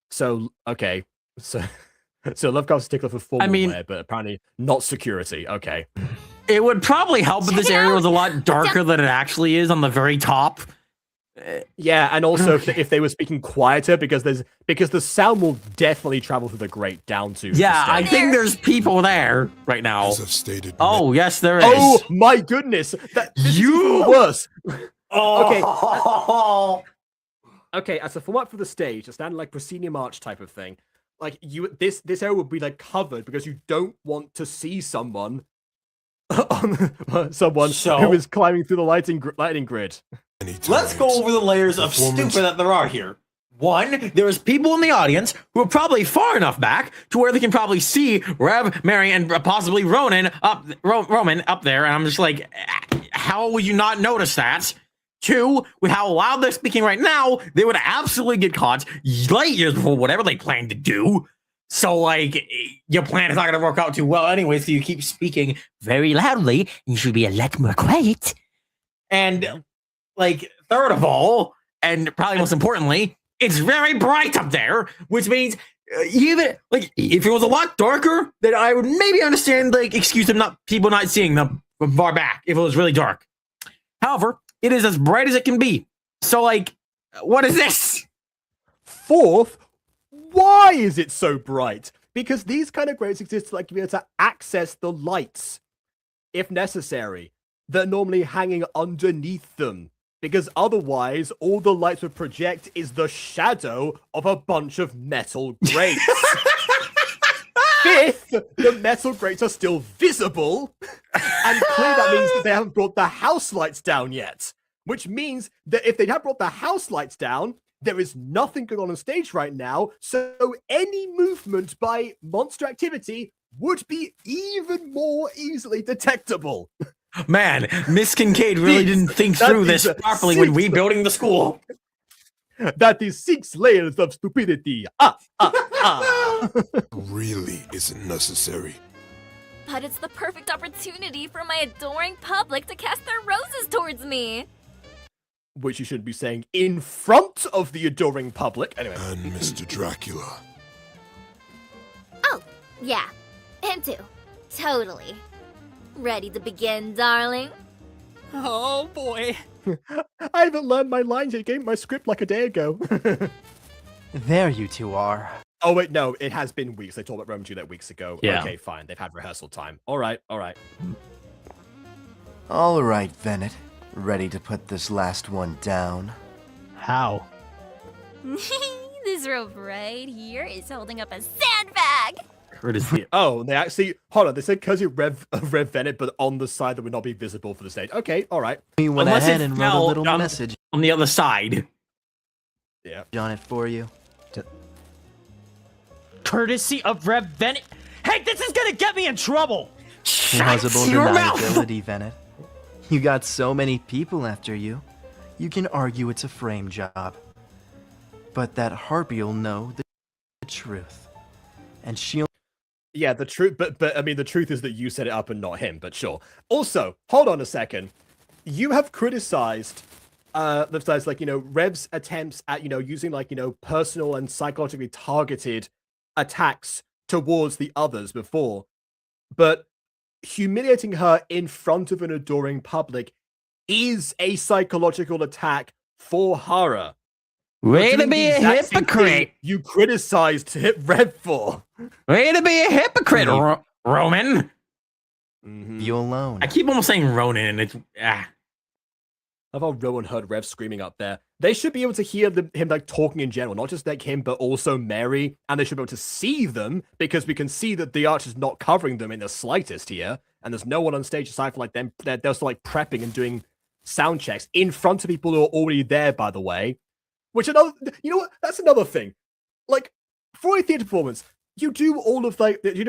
So, okay. So Lovecraft's stickler for formal wear, but apparently not security. Okay. It would probably help if this area was a lot darker than it actually is on the very top. Yeah, and also if they were speaking quieter, because the sound will definitely travel through the grate down to. Yeah, the I stage. think there's people there right now. As I've stated, Oh, yes, there is. Oh my goodness! This is even worse. Oh. Okay, as a format for the stage, a standard like proscenium arch type of thing, like this area would be like covered because you don't want to see someone who is climbing through the lightning grid. Let's go over the layers of stupid that there are here. One, there is people in the audience who are probably far enough back to where they can probably see Rev, Mary, and possibly Roman up there, and I'm just like, how would you not notice that? Two, with how loud they're speaking right now, they would absolutely get caught light years before whatever they plan to do. So, like, your plan is not going to work out too well anyway, so you keep speaking very loudly. You should be a lot more quiet. And, like, third of all, and probably most importantly, it's very bright up there, which means even, like, if it was a lot darker, then I would maybe understand, like, excuse them, people not seeing them from far back if it was really dark. However, it is as bright as it can be. So, like, what is this? Fourth, why Why is it so bright? Because these kind of grates exist to like be able to access the lights, if necessary. They're normally hanging underneath them. Because otherwise, all the lights would project is the shadow of a bunch of metal grates. Fifth, the metal grates are still visible, and clearly that means that they haven't brought the house lights down yet. Which means that if they have brought the house lights down, there is nothing going on stage right now, so any movement by monster activity would be even more easily detectable. Man, Miss Kincaid really didn't think through this properly when rebuilding the school. That is 6 layers of stupidity. Really isn't necessary. But it's the perfect opportunity for my adoring public to cast their roses towards me. Which you shouldn't be saying in front of the adoring public. Anyway. And Mr. Dracula. Oh, yeah. Him too. Totally. Ready to begin, darling? Oh, boy. I haven't learned my lines yet. You gave me my script like a day ago. There you two are. Oh, wait, no. It has been weeks. They talked about Roman Juliet weeks ago. Yeah. Okay, fine. They've had rehearsal time. All right, all right. All right, Venet. Ready to put this last one down? How? This rope right here is holding up a sandbag. Courtesy. Oh, they actually... Hold on. They said because you Rev Venet, but on the side that would not be visible for the stage. Okay, all right. We went Unless ahead it and wrote a fell little down message on the other side. Yeah. on it for you. Courtesy of Rev Venet. Hey, this is gonna get me in trouble! Plausible deniability, Venet. You got so many people after you. You can argue it's a frame job. But that harpy'll know the truth. And she'll... Yeah, the truth, but I mean, the truth is that you set it up and not him, but sure. Also, hold on a second. You have criticized, like, you know, Rev's attempts at, you know, using, like, you know, personal and psychologically targeted attacks towards the others before. But humiliating her in front of an adoring public is a psychological attack for Hara. Way to be a hypocrite! You criticized Rev for. Way to be a hypocrite, Roman! You alone. I keep almost saying Ronan, and it's... I've all Rowan heard Rev screaming up there. They should be able to hear him like talking in general, not just like him, but also Mary, and they should be able to see them because we can see that the arch is not covering them in the slightest here, and there's no one on stage aside from like them. They're still like prepping and doing sound checks in front of people who are already there, by the way. Which another, you know what? That's another thing. Like for a theater performance, you do all of like you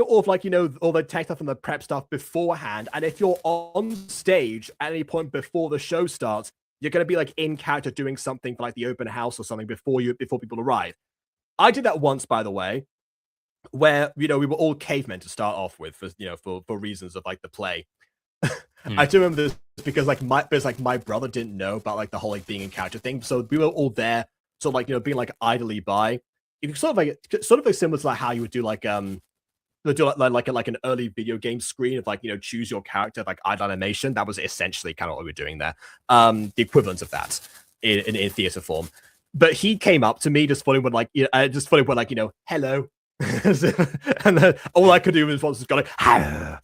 know all the tech stuff and the prep stuff beforehand, and if you're on stage at any point before the show starts, you're going to be like in character doing something for like the open house or something before people arrive. I did that once, by the way, where you know we were all cavemen to start off with, for reasons of like the play. I do remember this because my brother didn't know about like the whole like being in character thing, so we were all there, so like being like idly by. You sort of like similar to like how you would do like an early video game screen of like choose your character like idle animation. That was essentially kind of what we were doing there. The equivalent of that in theater form. But he came up to me just funny when hello, and then all I could do was go like hello.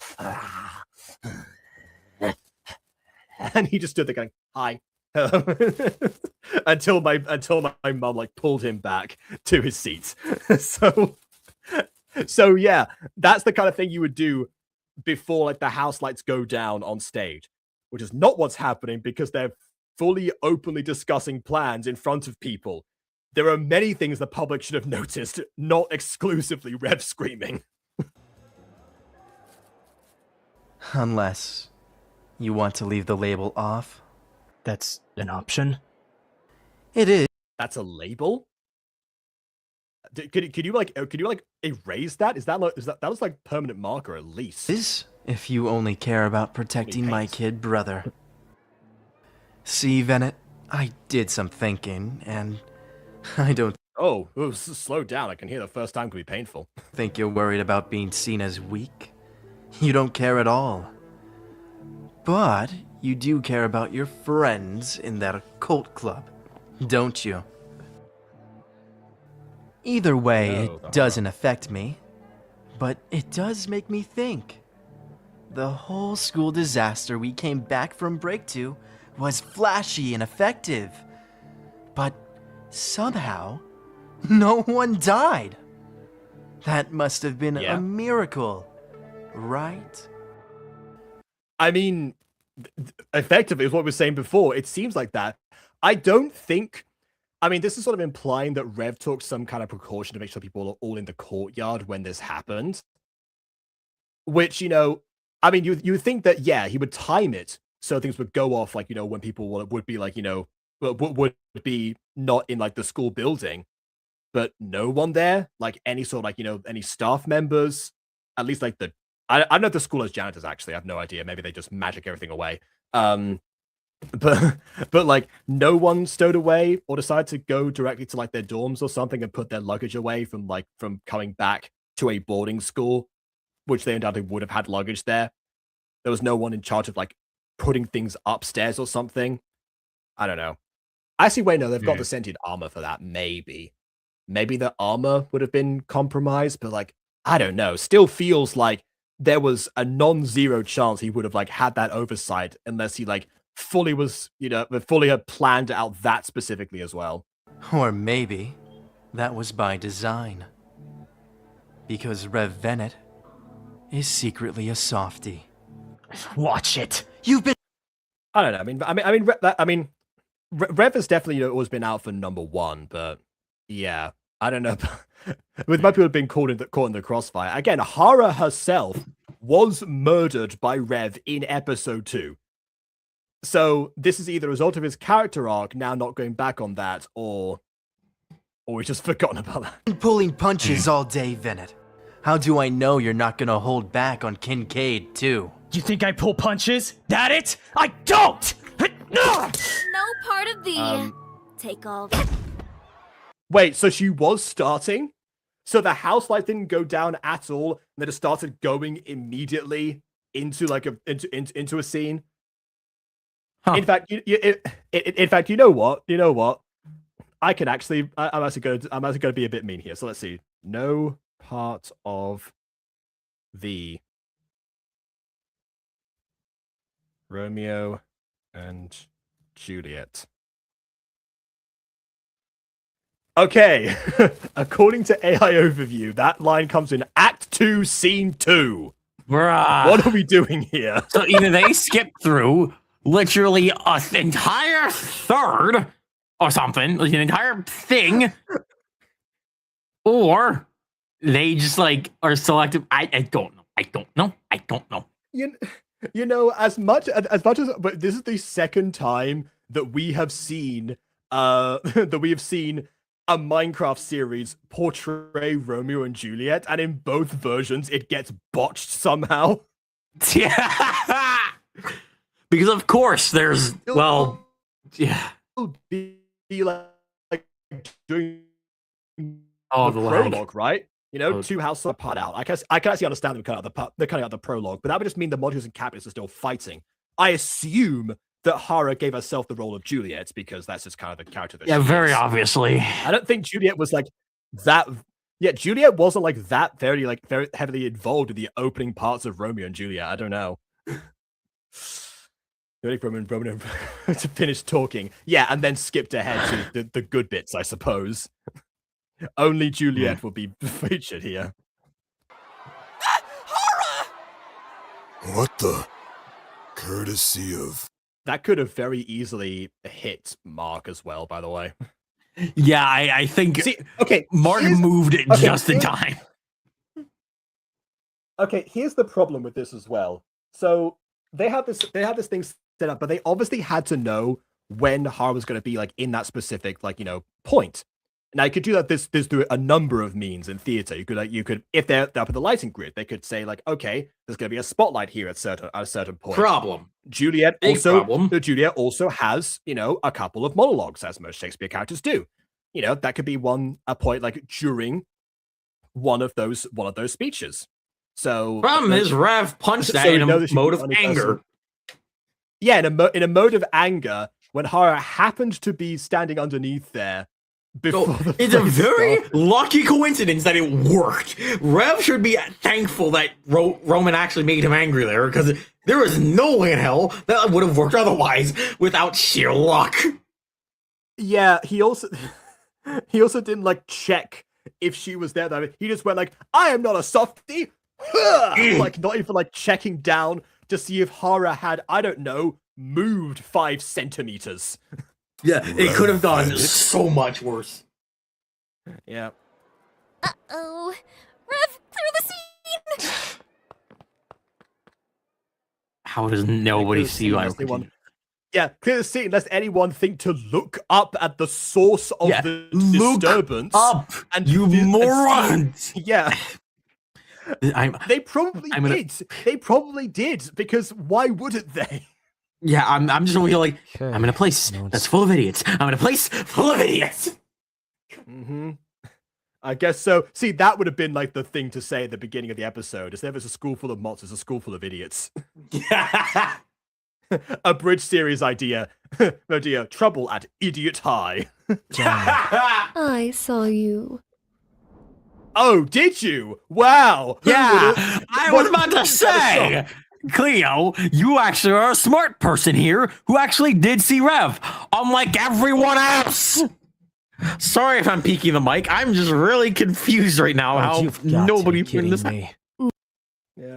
And he just stood there going, hi. until my mum like pulled him back to his seat. So yeah, that's the kind of thing you would do before like the house lights go down on stage, which is not what's happening because they're fully openly discussing plans in front of people. There are many things the public should have noticed, not exclusively Rev screaming. Unless you want to leave the label off. That's an option. It is. That's a label? Could you erase that? That was like permanent marker at least. Is if you only care about protecting my kid brother. See, Venet, I did some thinking, and I don't. Oh, slow down. I can hear the first time could be painful. Think you're worried about being seen as weak? You don't care at all. But you do care about your friends in that cult club, don't you? Either way, No, it doesn't affect me. But it does make me think. The whole school disaster we came back from break to was flashy and effective. But somehow, no one died. That must have been a miracle, right? I mean, effectively, is what we were saying before. It seems like that. I don't think... I mean, this is sort of implying that Rev took some kind of precaution to make sure people are all in the courtyard when this happened. Which, you know, I mean, you would think that, yeah, he would time it so things would go off, like, you know, when people would be, like, you know, would be not in, like, the school building. But no one there? Like, any sort of, like, you know, any staff members? At least, like, I don't know if the school has janitors, actually. I have no idea. Maybe they just magic everything away. But like, no one stowed away or decided to go directly to, like, their dorms or something and put their luggage away from coming back to a boarding school, which they undoubtedly would have had luggage there. There was no one in charge of, like, putting things upstairs or something. I don't know. Actually, wait, no, they've got the sentient armor for that, maybe. Maybe the armor would have been compromised, but, like, I don't know. Still feels like there was a non-zero chance he would have, like, had that oversight unless he, like, fully was, you know, fully had planned out that specifically as well. Or maybe that was by design. Because Rev Venet is secretly a softie. Watch it. You've been... I don't know. I mean, Rev has definitely, you know, always been out for number one, but yeah, I don't know. With my people being caught in the crossfire again, Hara herself was murdered by Rev in episode 2. So this is either a result of his character arc now not going back on that, or we've just forgotten about that. Pulling punches all day, Venet. How do I know you're not gonna hold back on Kincaid, too? You think I pull punches? That it? I don't! No part of the take all. Wait, so she was starting? So the house light didn't go down at all, and then it started going immediately into like into a scene? Huh. In fact, you know what? I'm actually gonna be a bit mean here. So let's see. No part of the Romeo and Juliet. Okay, according to AI Overview, that line comes in Act 2, Scene 2. Bruh. What are we doing here? So either they skip through literally an entire third or something, like an entire thing, or they just like are selective. I don't know. You know, as much as, but this is the second time that we have seen a Minecraft series portray Romeo and Juliet, and in both versions it gets botched somehow. Yeah. Because of course there's be like doing the prologue, right? You know, two houses apart out. I can actually understand them cutting out the prologue, but that would just mean the modules and captains are still fighting. I assume that Hara gave herself the role of Juliet because that's just kind of the character that she very is. obviously. I don't think Juliet was like that. Yeah, Juliet wasn't like that very heavily involved in the opening parts of Romeo and Juliet. I don't know. Roman to finish talking. Yeah, and then skipped ahead to the good bits, I suppose. Only Juliet will be featured here. What the? Courtesy of... That could have very easily hit Mark as well, by the way. Yeah, I think Mark moved it just in time. Okay, here's the problem with this as well. So they had this thing set up, but they obviously had to know when Hara was going to be like in that specific point. Now you could do that this through a number of means in theater. You could if they're up in the lighting grid, they could say like, okay, there's going to be a spotlight here at a certain point. Problem. Juliet also has a couple of monologues, as most Shakespeare characters do. That could be a point like during one of those speeches. So problem is Rev punched that in a mode of anger. Yeah, in a mode of anger, when Hara happened to be standing underneath there, It's a very lucky coincidence that it worked. Rev should be thankful that Roman actually made him angry there, because there is no way in hell that would have worked otherwise without sheer luck. Yeah, he also didn't like check if she was there though. He just went like, I am not a softie. Like not even like checking down to see if Hara had, I don't know, moved 5 centimeters. Yeah, it could have gone so much worse. Yeah. Uh-oh. Rev, clear the scene! How does nobody see you? Yeah, clear the scene lest anyone think to look up at the source of the disturbance. Up, and you morons! Yeah. They probably did. They probably did, because why wouldn't they? Yeah, I'm just gonna feel like, I'm in a place that's full of idiots. I'm in a place full of idiots! Mm-hmm. I guess so. See, that would have been like the thing to say at the beginning of the episode. Instead of it's a school full of monsters, a school full of idiots. A bridge series idea. Oh dear, trouble at Idiot High. I saw you. Oh, did you? Wow. Yeah, I was about to say, Cleo, you actually are a smart person here who actually did see Rev, unlike everyone else. Sorry if I'm peeking the mic. I'm just really confused right now how nobody in this.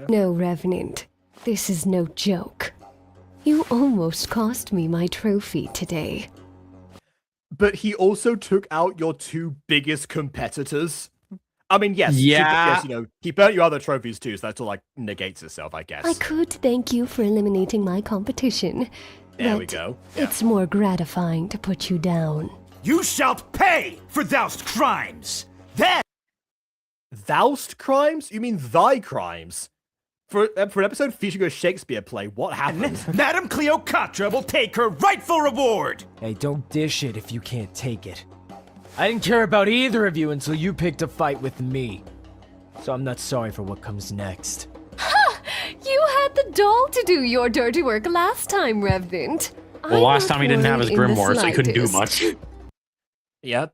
No, Revenant. This is no joke. You almost cost me my trophy today. But he also took out your 2 biggest competitors. I mean, yes, yeah. Yes, he burnt your other trophies too, so that all like negates itself, I guess. I could thank you for eliminating my competition. There we go. It's more gratifying to put you down. You shalt pay for thou'st crimes. Then Thou'st crimes? You mean thy crimes? For an episode featuring a Shakespeare play, what happened? Madame Cleopatra will take her rightful reward. Hey, don't dish it if you can't take it. I didn't care about either of you until you picked a fight with me. So I'm not sorry for what comes next. Ha! You had the doll to do your dirty work last time, Revenant. Well, last time he didn't have his grimoire, so he couldn't do much. Yeah.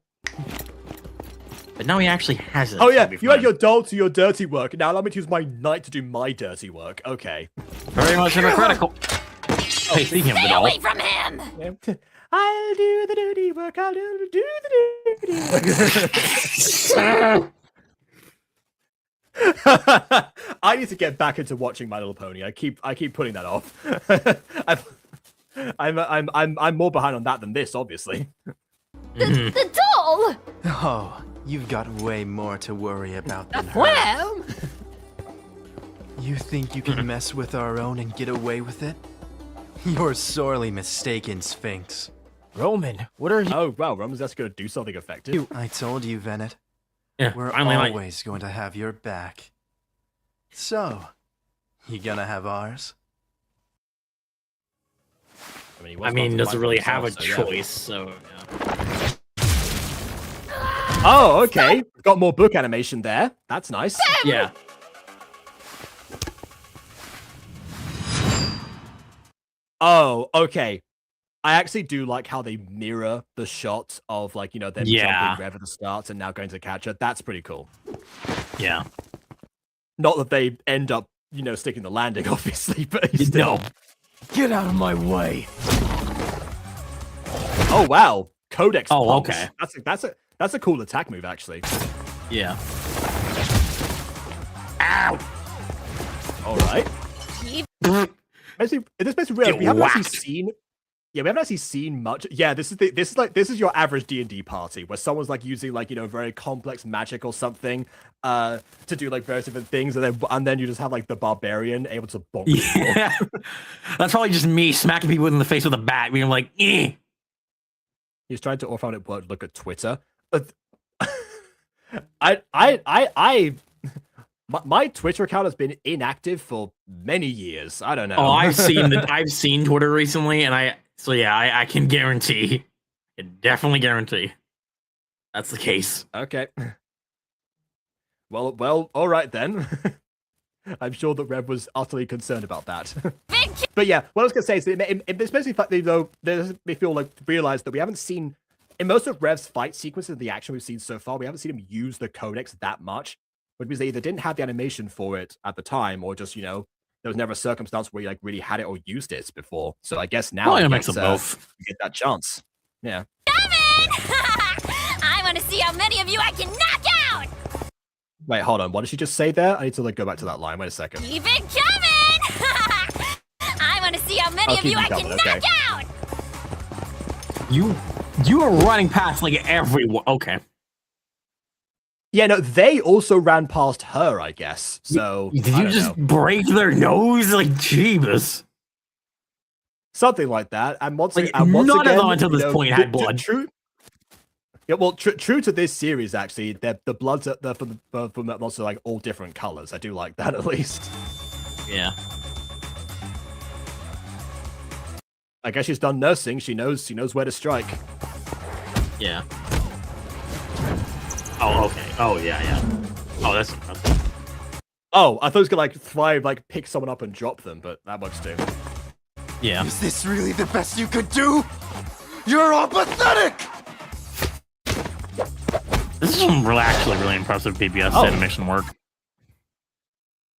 But now he actually has it. Oh yeah, you had your doll to your dirty work. Now allow me to use my knight to do my dirty work. Okay. Very much hypocritical. Hey, speaking of the doll. Stay away from him! Yeah. I'll do the dirty work. I'll do the dirty work. I need to get back into watching My Little Pony. I keep putting that off. I'm more behind on that than this, obviously. The doll! Oh, you've got way more to worry about than her. Well, You think you can mess with our own and get away with it? You're sorely mistaken, Sphinx. Roman, what are you? Oh, wow, Roman's just going to do something effective. I told you, Venet. Yeah, We're always going to have your back. So, you gonna have ours? I mean, doesn't really have a choice, so. Oh, okay. Got more book animation there. That's nice. Yeah. Oh, okay. I actually do like how they mirror the shot of like, them jumping Rev at the start and now going to catch her. That's pretty cool. Yeah. Not that they end up, sticking the landing, obviously, but still. Get out of my way. Oh wow. Codex. Oh, pumps. okay. That's a cool attack move, actually. Yeah. Ow! Alright. Actually, in this place, we haven't actually seen. Yeah, we haven't actually seen much. Yeah, this is your average D&D party where someone's like using very complex magic or something to do like various different things, and then you just have like the barbarian able to bonk. Yeah. That's probably just me smacking people in the face with a bat, being like, eh. He's trying to find it word look at Twitter. My Twitter account has been inactive for many years. I don't know. Oh, I've seen Twitter recently, and I can guarantee, definitely guarantee, that's the case. Okay. Well, all right then. I'm sure that Rev was utterly concerned about that. But yeah, what I was gonna say is that it makes me feel like realize that we haven't seen in most of Rev's fight sequences, the action we've seen so far, we haven't seen him use the codex that much, which means they either didn't have the animation for it at the time, or just, there was never a circumstance where you like really had it or used it before. So I guess now Well, it makes them both. You get that chance. Yeah. I want to see how many of you I can knock out! Wait, hold on. What did she just say there? I need to like go back to that line. Wait a second. Keep it coming! I want to see how many of you I can knock out! You are running past like everyone. Okay. Yeah, no, they also ran past her, I guess. So did you just break their nose? Like Jeebus. Something like that. And once, like, and once none again, of them until this point had blood. True. Yeah, well, true to this series, actually, the bloods from that monster are like all different colors. I do like that at least. Yeah. I guess she's done nursing. She knows where to strike. Yeah. Oh, okay. Oh, yeah. Oh, that's impressive. Oh, I thought it was gonna like fly, like pick someone up and drop them, but that works too. Yeah. Is this really the best you could do? You're all pathetic! This is some actually really impressive PBS animation work.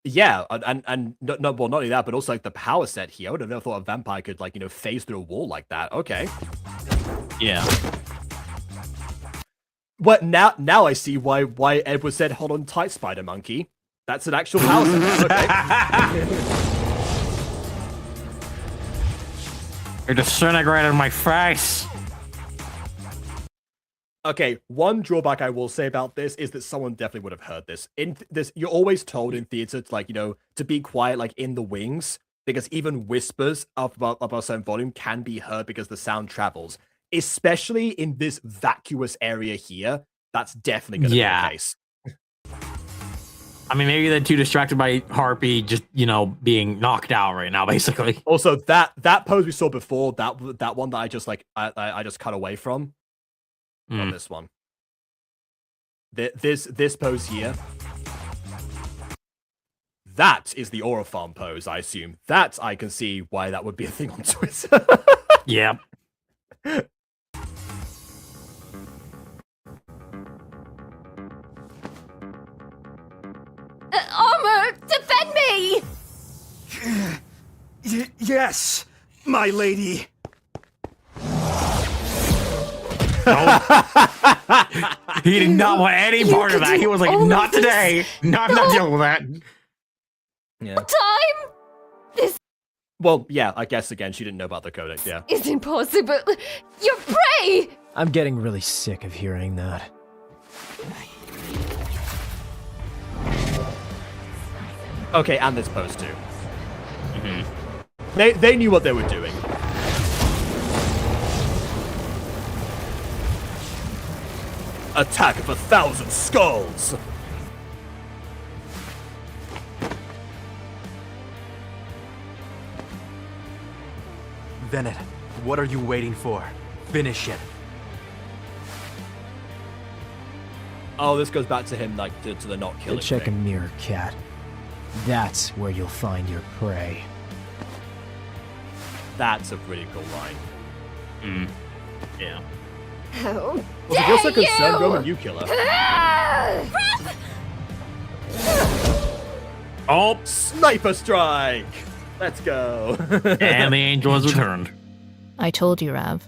Yeah, and well, not only that, but also like the power set here. I would have never thought a vampire could like phase through a wall like that. Okay. Yeah. Well, now I see why Edward said, "Hold on tight, Spider Monkey." That's an actual power set. Okay. You're disintegrating my face. Okay, one drawback I will say about this is that someone definitely would have heard this. In this, you're always told in theater to like, to be quiet, like in the wings, because even whispers above a certain volume can be heard because the sound travels. Especially in this vacuous area here, that's definitely going to be the case. I mean, maybe they're too distracted by Harpy just, being knocked out right now, basically. Also, that pose we saw before, that one that I just like, I just cut away from. Not this one. This pose here. That is the Aura Farm pose, I assume. That I can see why that would be a thing on Twitter. Yep. Armor, defend me! Yes, my lady. He did not want any part of that. He was like, not today. No, I'm not dealing with that. Yeah. Time? This Well, yeah, I guess again, she didn't know about the codex, yeah. is impossible. You're prey! I'm getting really sick of hearing that. Okay, and this pose too. They knew what they were doing. Attack of 1,000 skulls! Venet, what are you waiting for? Finish it. Oh, this goes back to him, like, to the not killing Check a thing. mirror, cat. That's where you'll find your prey. That's a pretty cool line. Yeah. How Well, if you're so dare concerned, you! Roman, you kill her. Oh! Sniper strike! Let's go. And the angel has returned. I told you, Rav.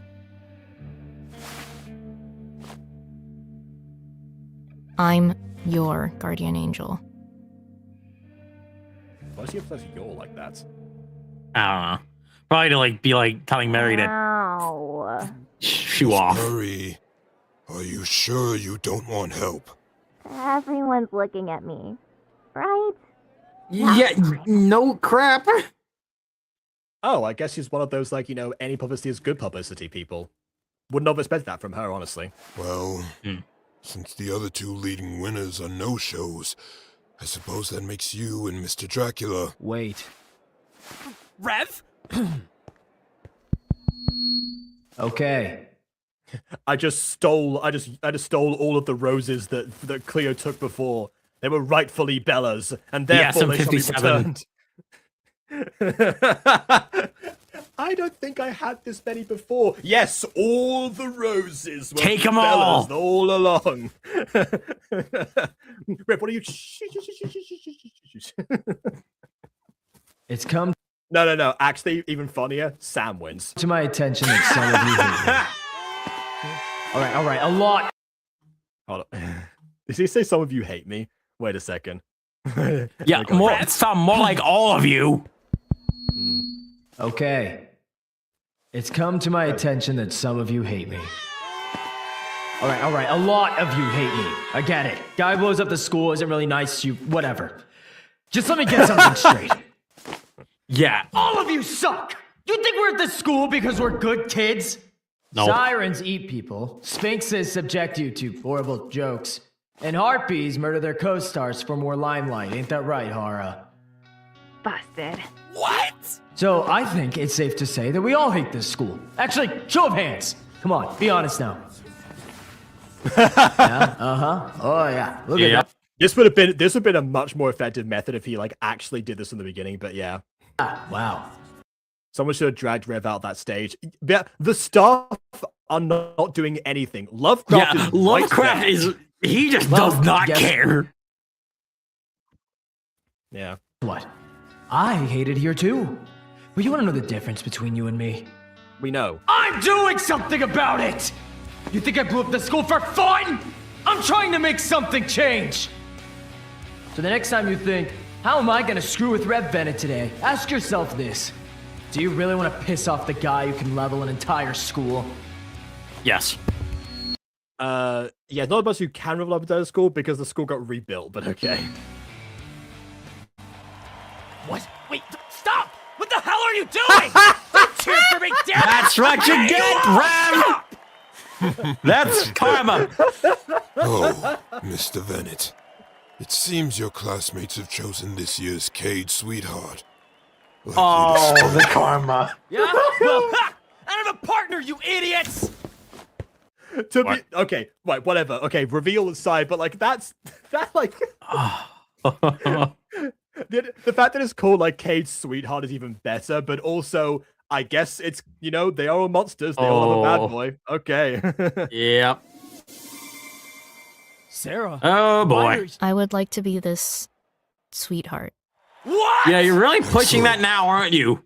I'm your guardian angel. Why does he have your like that? I don't know. Probably to like be like telling Mary to Ow. shoo off. Hurry. Are you sure you don't want help? Everyone's looking at me, right? Yeah, no crap. Oh, I guess she's one of those, like, any publicity is good publicity people. Wouldn't have expected that from her, honestly. Well, since the other two leading winners are no-shows, I suppose that makes you and Mr. Dracula... Wait. Rev? Okay. I just stole all of the roses that Cleo took before. They were rightfully Bella's, and therefore they shall be 57. returned. I don't think I had this many before. Yes, all the roses were Take 'em fellas all. all along. Rip, what are you? It's come No. Actually, even funnier, Sam wins. to my attention that some of you hate me. All right, a lot. Hold on. Did he say some of you hate me? Wait a second. Yeah, more like all of you. Okay. It's come to my attention that some of you hate me. All right, a lot of you hate me. I get it. Guy blows up the school, isn't really nice to you, whatever. Just let me get something straight. Yeah. All of you suck! You think we're at this school because we're good kids? No. Sirens eat people, sphinxes subject you to horrible jokes, and harpies murder their co-stars for more limelight. Ain't that right, Hara? Busted. What? So I think it's safe to say that we all hate this school. Actually, show of hands. Come on, be honest now. Yeah, oh yeah. Look at that. This would have been a much more effective method if he like actually did this in the beginning, but yeah. Wow. Someone should have dragged Rev out that stage. Yeah, the staff are not doing anything. Lovecraft is Lovecraft right there. he just does not yes. care. Yeah. What? I hate it here too. But you want to know the difference between you and me? We know. I'm doing something about it! You think I blew up the school for fun? I'm trying to make something change! So the next time you think, how am I gonna screw with Rev Bennett today? Ask yourself this. Do you really want to piss off the guy who can level an entire school? Yes. Yeah, not of us who can level up at school because the school got rebuilt, but okay. What? Wait, stop! What the hell are you doing? Don't cheer for me, damn it! That's what you get, Rev! That's karma! Oh, Mr. Bennett. It seems your classmates have chosen this year's Cade Sweetheart. Oh, the karma. Yeah? Well, ha! I have a partner, you idiots! Okay, right, whatever. Okay, reveal aside, but like that like the fact that it's called like Cade's Sweetheart is even better, but also I guess it's they are all monsters, they all have a bad boy. Okay. Yep. Sarah. Oh boy. I would like to be this sweetheart. What? Yeah, you're really pushing that now, aren't you?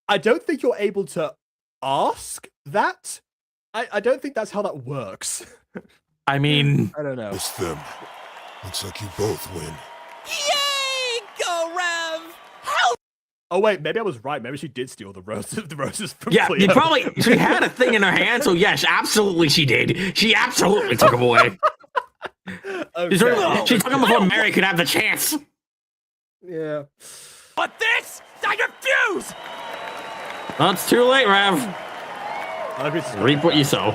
I don't think you're able to ask that. I don't think that's how that works. I mean, I don't know. It's them. Looks like you both win. Yay! Go, Rev! Hell! Oh wait, maybe I was right. Maybe she did steal the roses from yeah, Cleo. she had a thing in her hand, so yes, absolutely she did. She absolutely took him away. Okay. She took him before Mary could have the chance. Yeah. But this, I refuse! Well, it's too late, Rev. Reap what you sow.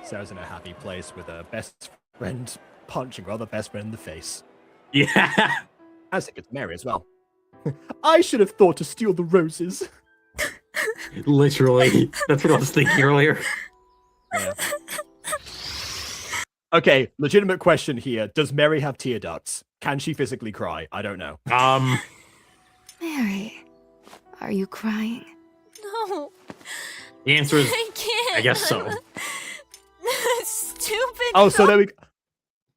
Sarah's in a happy place with her best friend punching her other best friend in the face. Yeah. As it gets Mary as well. I should have thought to steal the roses. Literally. That's what I was thinking earlier. Yeah. Okay, legitimate question here. Does Mary have tear ducts? Can she physically cry? I don't know. Mary, are you crying? No. The answer is, I can't. I guess so. Stupid. Oh, so there we go.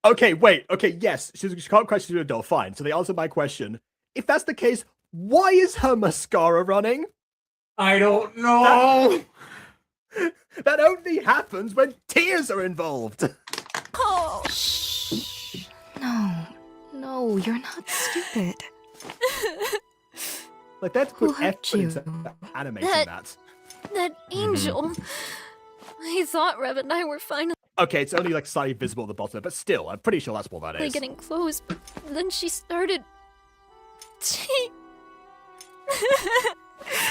Okay, wait. Okay, yes. She can't cry, she's an adult. Fine. So they answered my question. If that's the case, why is her mascara running? I don't know. That only happens when tears are involved. Oh. No, you're not stupid. Like, that's put Who hurt effort into you? animating that. That angel. I thought Rev and I were finally Okay, it's only like slightly visible at the bottom, but still, I'm pretty sure that's what that is. getting close, but then she started.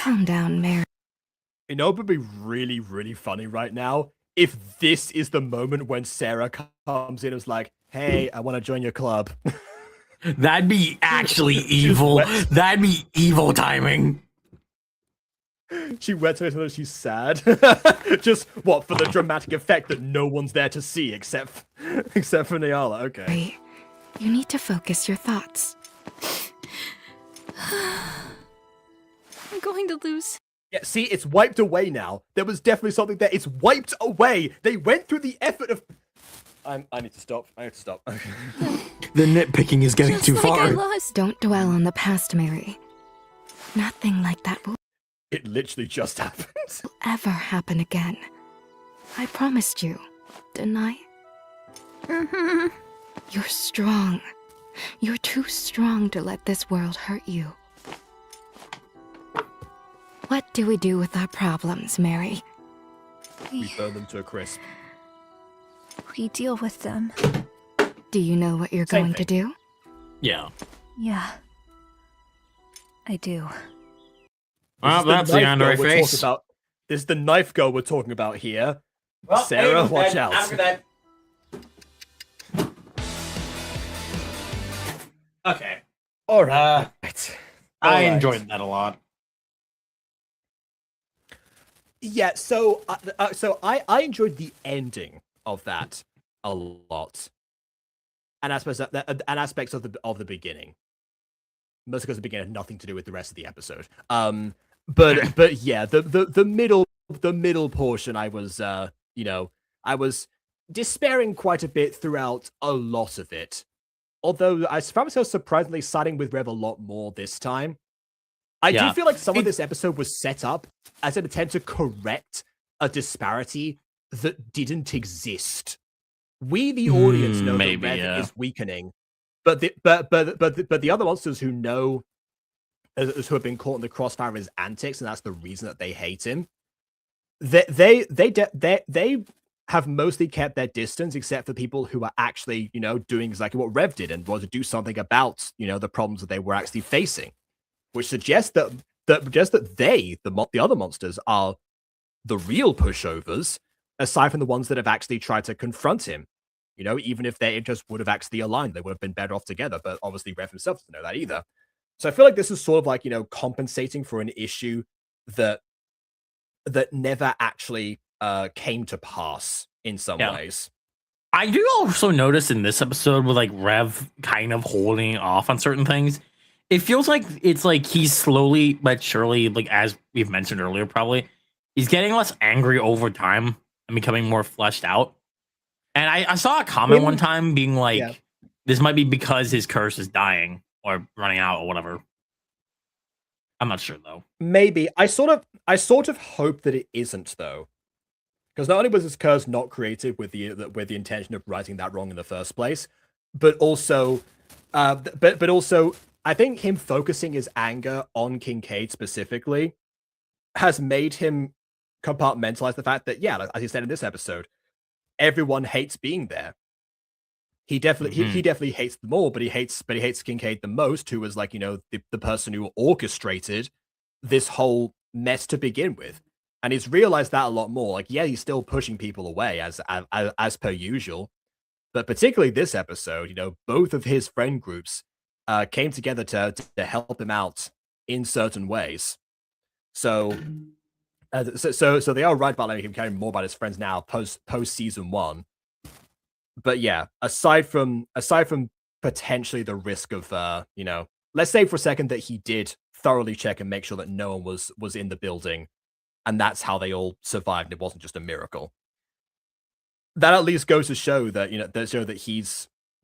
Calm down, Mary. You know what would be really, really funny right now? If this is the moment when Sarah comes in and is like, hey, I want to join your club. That'd be actually evil. That'd be evil timing. She went to her, she's sad. Just what, for the dramatic effect that no one's there to see except for Nyala. Okay. Wait, you need to focus your thoughts. I'm going to lose. Yeah, see, it's wiped away now. There was definitely something there. It's wiped away. They went through the effort of. I need to stop. I have to stop. The nitpicking is getting too far. Don't dwell on the past, Mary. Nothing like that will It literally just happened. ever happen again. I promised you, didn't I? Mm-hmm. You're strong. You're too strong to let this world hurt you. What do we do with our problems, Mary? We burn them to a crisp. We deal with them. Do you know what you're going to do? Yeah. Yeah. I do. Well, that's the end of my face. This is the knife girl we're talking about here. Well, Sarah, watch out. After that. Okay. All right. I enjoyed that a lot. Yeah, so I enjoyed the ending of that a lot, and aspects of the beginning. Mostly because the beginning had nothing to do with the rest of the episode. But yeah, the middle portion, I was I was despairing quite a bit throughout a lot of it. Although I found myself surprisingly siding with Rev a lot more this time. I do feel like some of this episode was set up as an attempt to correct a disparity that didn't exist. We, the audience, know that Rev is weakening, but the other monsters who know, who have been caught in the crossfire of his antics, and that's the reason that they hate him. They have mostly kept their distance, except for people who are actually, doing exactly what Rev did and wanted to do something about, the problems that they were actually facing, which suggests that the other monsters are the real pushovers, aside from the ones that have actually tried to confront him. Even if they just would have actually aligned, they would have been better off together. But obviously, Rev himself doesn't know that either. So I feel like this is sort of like, compensating for an issue that never actually came to pass in some ways. I do also notice in this episode with like Rev kind of holding off on certain things, it feels like it's like he's slowly but surely, like as we've mentioned earlier, probably he's getting less angry over time and becoming more fleshed out. And I saw a comment one time being like, this might be because his curse is dying or running out or whatever. I'm not sure though. Maybe. I sort of hope that it isn't though. Because not only was his curse not created with the intention of righting that wrong in the first place, but also I think him focusing his anger on Kincaid specifically has made him compartmentalize the fact that, as he said in this episode, everyone hates being there. He definitely hates them all, but he hates Kincaid the most, who was like, the person who orchestrated this whole mess to begin with. And he's realized that a lot more. Like, he's still pushing people away as per usual. But particularly this episode, both of his friend groups came together to help him out in certain ways. So they are right about letting him care more about his friends now post season 1. But yeah, aside from potentially the risk of let's say for a second that he did thoroughly check and make sure that no one was in the building, and that's how they all survived. It wasn't just a miracle. That at least goes to show that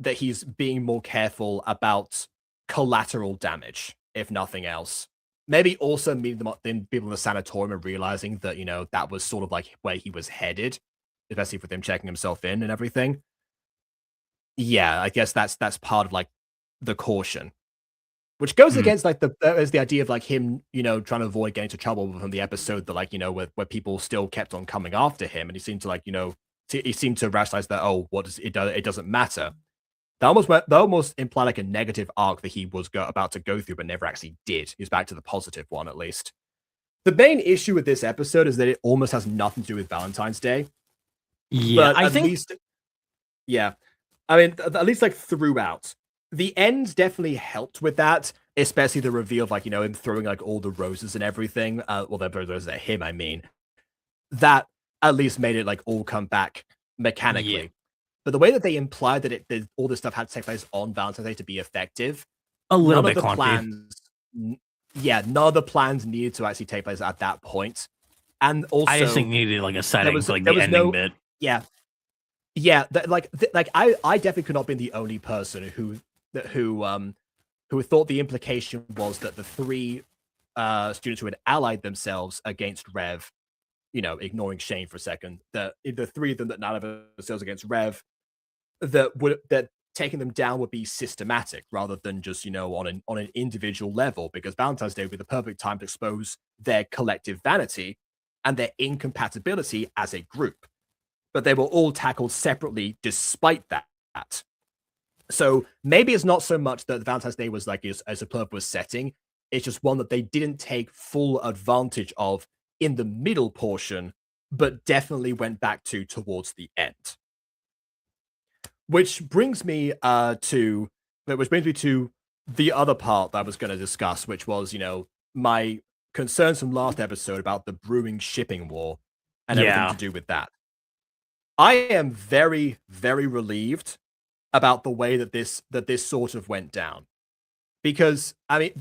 that he's being more careful about collateral damage, if nothing else. Maybe also meeting people in the sanatorium and realizing that that was sort of like where he was headed, especially with him checking himself in and everything. Yeah, I guess that's part of like the caution, which goes against like the idea of like him, trying to avoid getting into trouble from the episode that like where people still kept on coming after him, and he seemed to like he seemed to rationalize that it doesn't matter. That almost implied like a negative arc that he was about to go through, but never actually did. He's back to the positive one at least. The main issue with this episode is that it almost has nothing to do with Valentine's Day. Yeah, but I mean, at least like throughout. The end definitely helped with that, especially the reveal of like, him throwing like all the roses and everything. Well, the roses at him, I mean, that at least made it like all come back mechanically. Yeah. But the way that they implied that all this stuff had to take place on Valentine's Day to be effective, A little none bit of the clunky. plans, none of the plans needed to actually take place at that point. And also, I just think needed like a setting for like there the was ending no, bit. yeah, I definitely could not have been the only person who thought the implication was that the three students who had allied themselves against Rev, ignoring Shane for a second, the three of them that allied themselves against Rev, that taking them down would be systematic rather than just on an individual level, because Valentine's Day would be the perfect time to expose their collective vanity and their incompatibility as a group. But they were all tackled separately despite that. So maybe it's not so much that Valentine's Day was like as a purpose setting. It's just one that they didn't take full advantage of in the middle portion, but definitely went back towards the end. Which brings me to the other part that I was going to discuss, which was, my concerns from last episode about the brewing shipping war and everything to do with that. I am very, very relieved about the way that this sort of went down, because Ed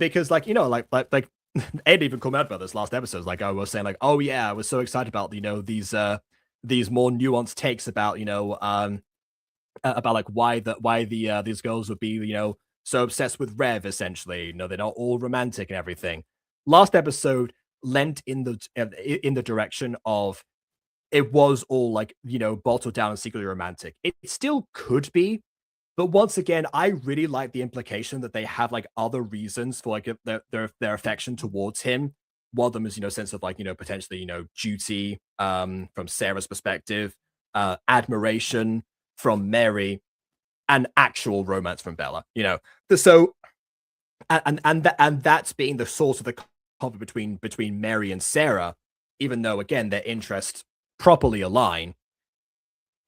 even commented about this last episode. Like I was saying, like, oh yeah, I was so excited about these more nuanced takes about like why these girls would be so obsessed with Rev. Essentially, they're not all romantic and everything. Last episode lent in the direction of it was all like bottled down and secretly romantic. It still could be, but once again, I really like the implication that they have like other reasons for like their affection towards him. One of them is sense of like potentially duty from Sarah's perspective, admiration from Mary, and actual romance from Bella. So and that's being the source of the conflict between Mary and Sarah, even though again their interests properly align.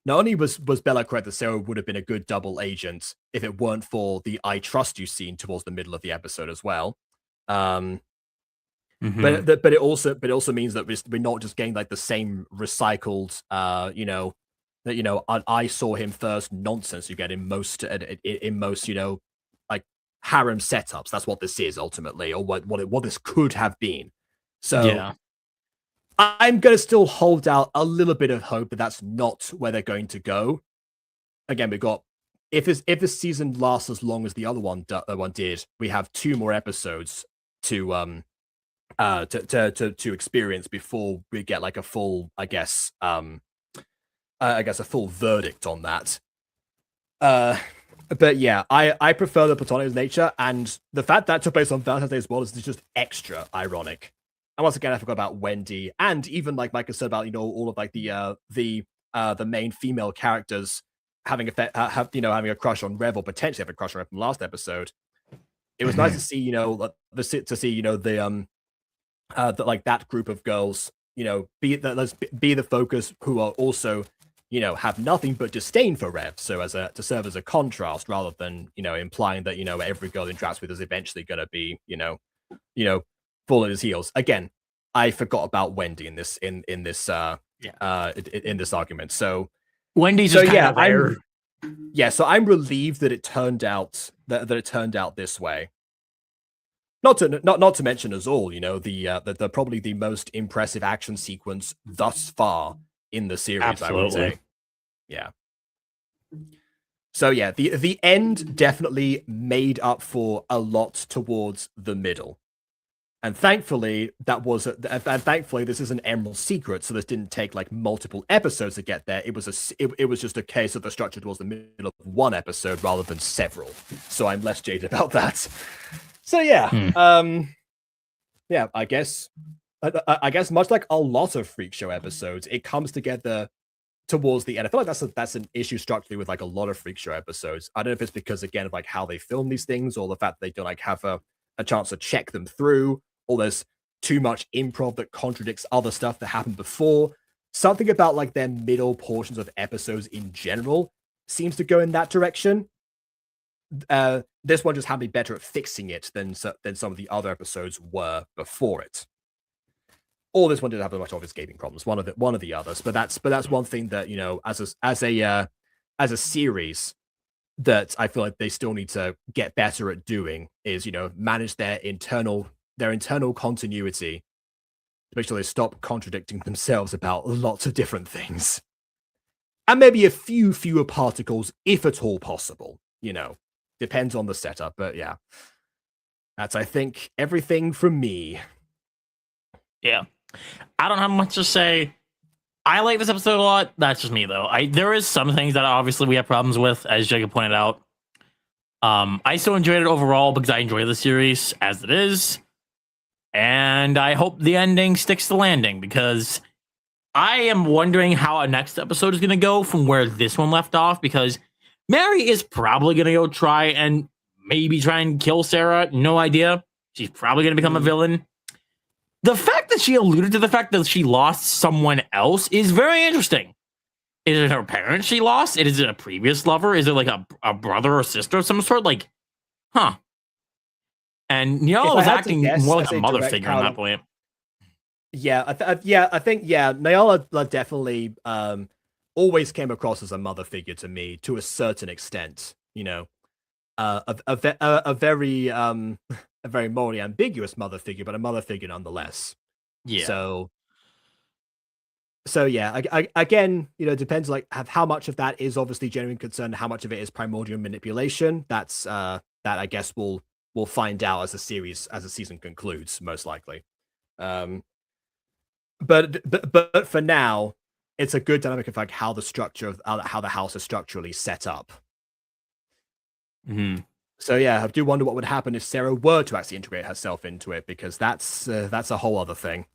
Not only was Bella correct that Sarah would have been a good double agent if it weren't for the "I trust you" scene towards the middle of the episode as well. But it also means that we're not just getting like the same recycled I saw him first nonsense you get in most like harem setups. That's what this is ultimately, or what this could have been. So yeah. I'm going to still hold out a little bit of hope that that's not where they're going to go. Again, we've got, if this season lasts as long as the other one did, we have 2 more episodes to experience before we get like a full, I guess a full verdict on that. But yeah, I prefer the platonic nature, and the fact that took place on Valentine's Day as well is just extra ironic. And once again, I forgot about Wendy, and even like Micah said about all of like the main female characters having having a crush on Rev, or potentially having a crush on Rev from last episode. It was nice to see like that group of girls be the focus, who are also have nothing but disdain for Rev, so to serve as a contrast rather than implying that every girl he interacts with is eventually going to be fall at his heels. Again, I forgot about Wendy in this argument. So Wendy's just kind of there. So I'm relieved that it turned out that it turned out this way. Not to mention as all, the probably the most impressive action sequence thus far in the series. Absolutely. I would say. Yeah. So yeah, the end definitely made up for a lot towards the middle. And thankfully, this is an Emerald secret, so this didn't take like multiple episodes to get there. It was just a case of the structure towards the middle of one episode rather than several. So I'm less jaded about that. So yeah, I guess much like a lot of Freak Show episodes, it comes together towards the end. I feel like that's an issue structurally with like a lot of Freak Show episodes. I don't know if it's because again of like how they film these things, or the fact that they don't like have a chance to check them through, or there's too much improv that contradicts other stuff that happened before. Something about like their middle portions of episodes in general seems to go in that direction. this one just had to be better at fixing it than some of the other episodes were before it. Or this one didn't have as much obvious gaping problems. One of the others, but that's one thing that, you know, as a series that I feel like they still need to get better at doing is, you know, manage their internal continuity to make sure they stop contradicting themselves about lots of different things. And maybe a fewer particles, if at all possible. You know, depends on the setup, but yeah. That's, I think, everything from me. Yeah. I don't have much to say. I like this episode a lot. That's just me, though. There is some things that obviously we have problems with, as Jacob pointed out. I still enjoyed it overall because I enjoy the series as it is. And I hope the ending sticks to landing, because I am wondering how our next episode is going to go from where this one left off, because Mary is probably going to go try and kill Sarah. No idea. She's probably going to become a villain. The fact that she alluded to the fact that she lost someone else is very interesting. Is it her parents she lost? Is it a previous lover? Is it like a brother or sister of some sort? Like, huh. And Nayala was acting more like a mother figure at that point. Yeah, I think Nayala definitely always came across as a mother figure to me, to a certain extent. You know, a very morally ambiguous mother figure, but a mother figure nonetheless. Yeah. So yeah, again, you know, it depends like how much of that is obviously genuine concern, how much of it is primordial manipulation. That's that I guess we'll find out as the season concludes, most likely. But for now, it's a good dynamic of like how the house is structurally set up. Mm-hmm. So yeah, I do wonder what would happen if Sarah were to actually integrate herself into it, because that's a whole other thing.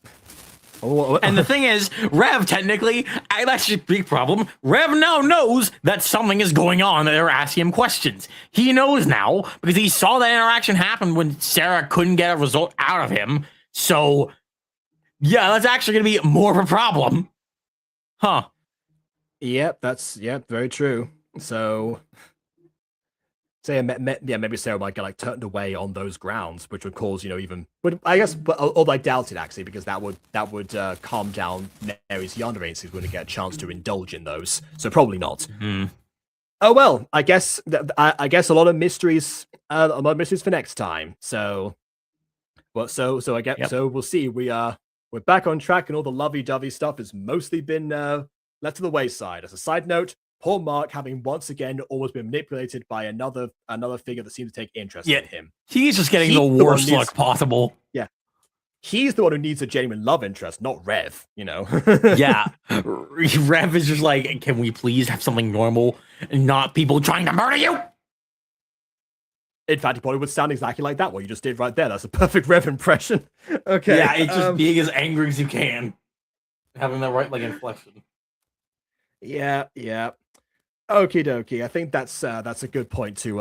And the thing is, Rev, technically, that's your big problem. Rev now knows that something is going on, that they're asking him questions. He knows now, because he saw that interaction happen when Sarah couldn't get a result out of him. So, yeah, that's actually going to be more of a problem. Huh. Yep, very true. So maybe Sarah might get like turned away on those grounds, which would cause, you know, but although I doubt it actually, because that would calm down Mary's younger agencies when they get a chance to indulge in those. So probably not. Mm-hmm. Oh well, I guess a lot of mysteries for next time. So, well, so I guess so we'll see. We're back on track, and all the lovey-dovey stuff has mostly been left to the wayside. As a side note, poor Mark, having once again almost been manipulated by another figure that seems to take interest in him. He's just getting the worst luck possible. Yeah. He's the one who needs a genuine love interest, not Rev, you know? Yeah. Rev is just like, can we please have something normal and not people trying to murder you? In fact, he probably would sound exactly like that, what you just did right there. That's a perfect Rev impression. Okay. Yeah, it's just being as angry as you can. Having that right, like, inflection. Yeah. Okie dokie. I think that's a good point to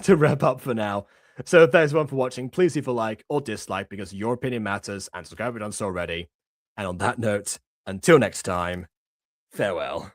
wrap up for now. So thanks everyone for watching. Please leave a like or dislike, because your opinion matters, and subscribe if you've done so already. And on that note, until next time, farewell.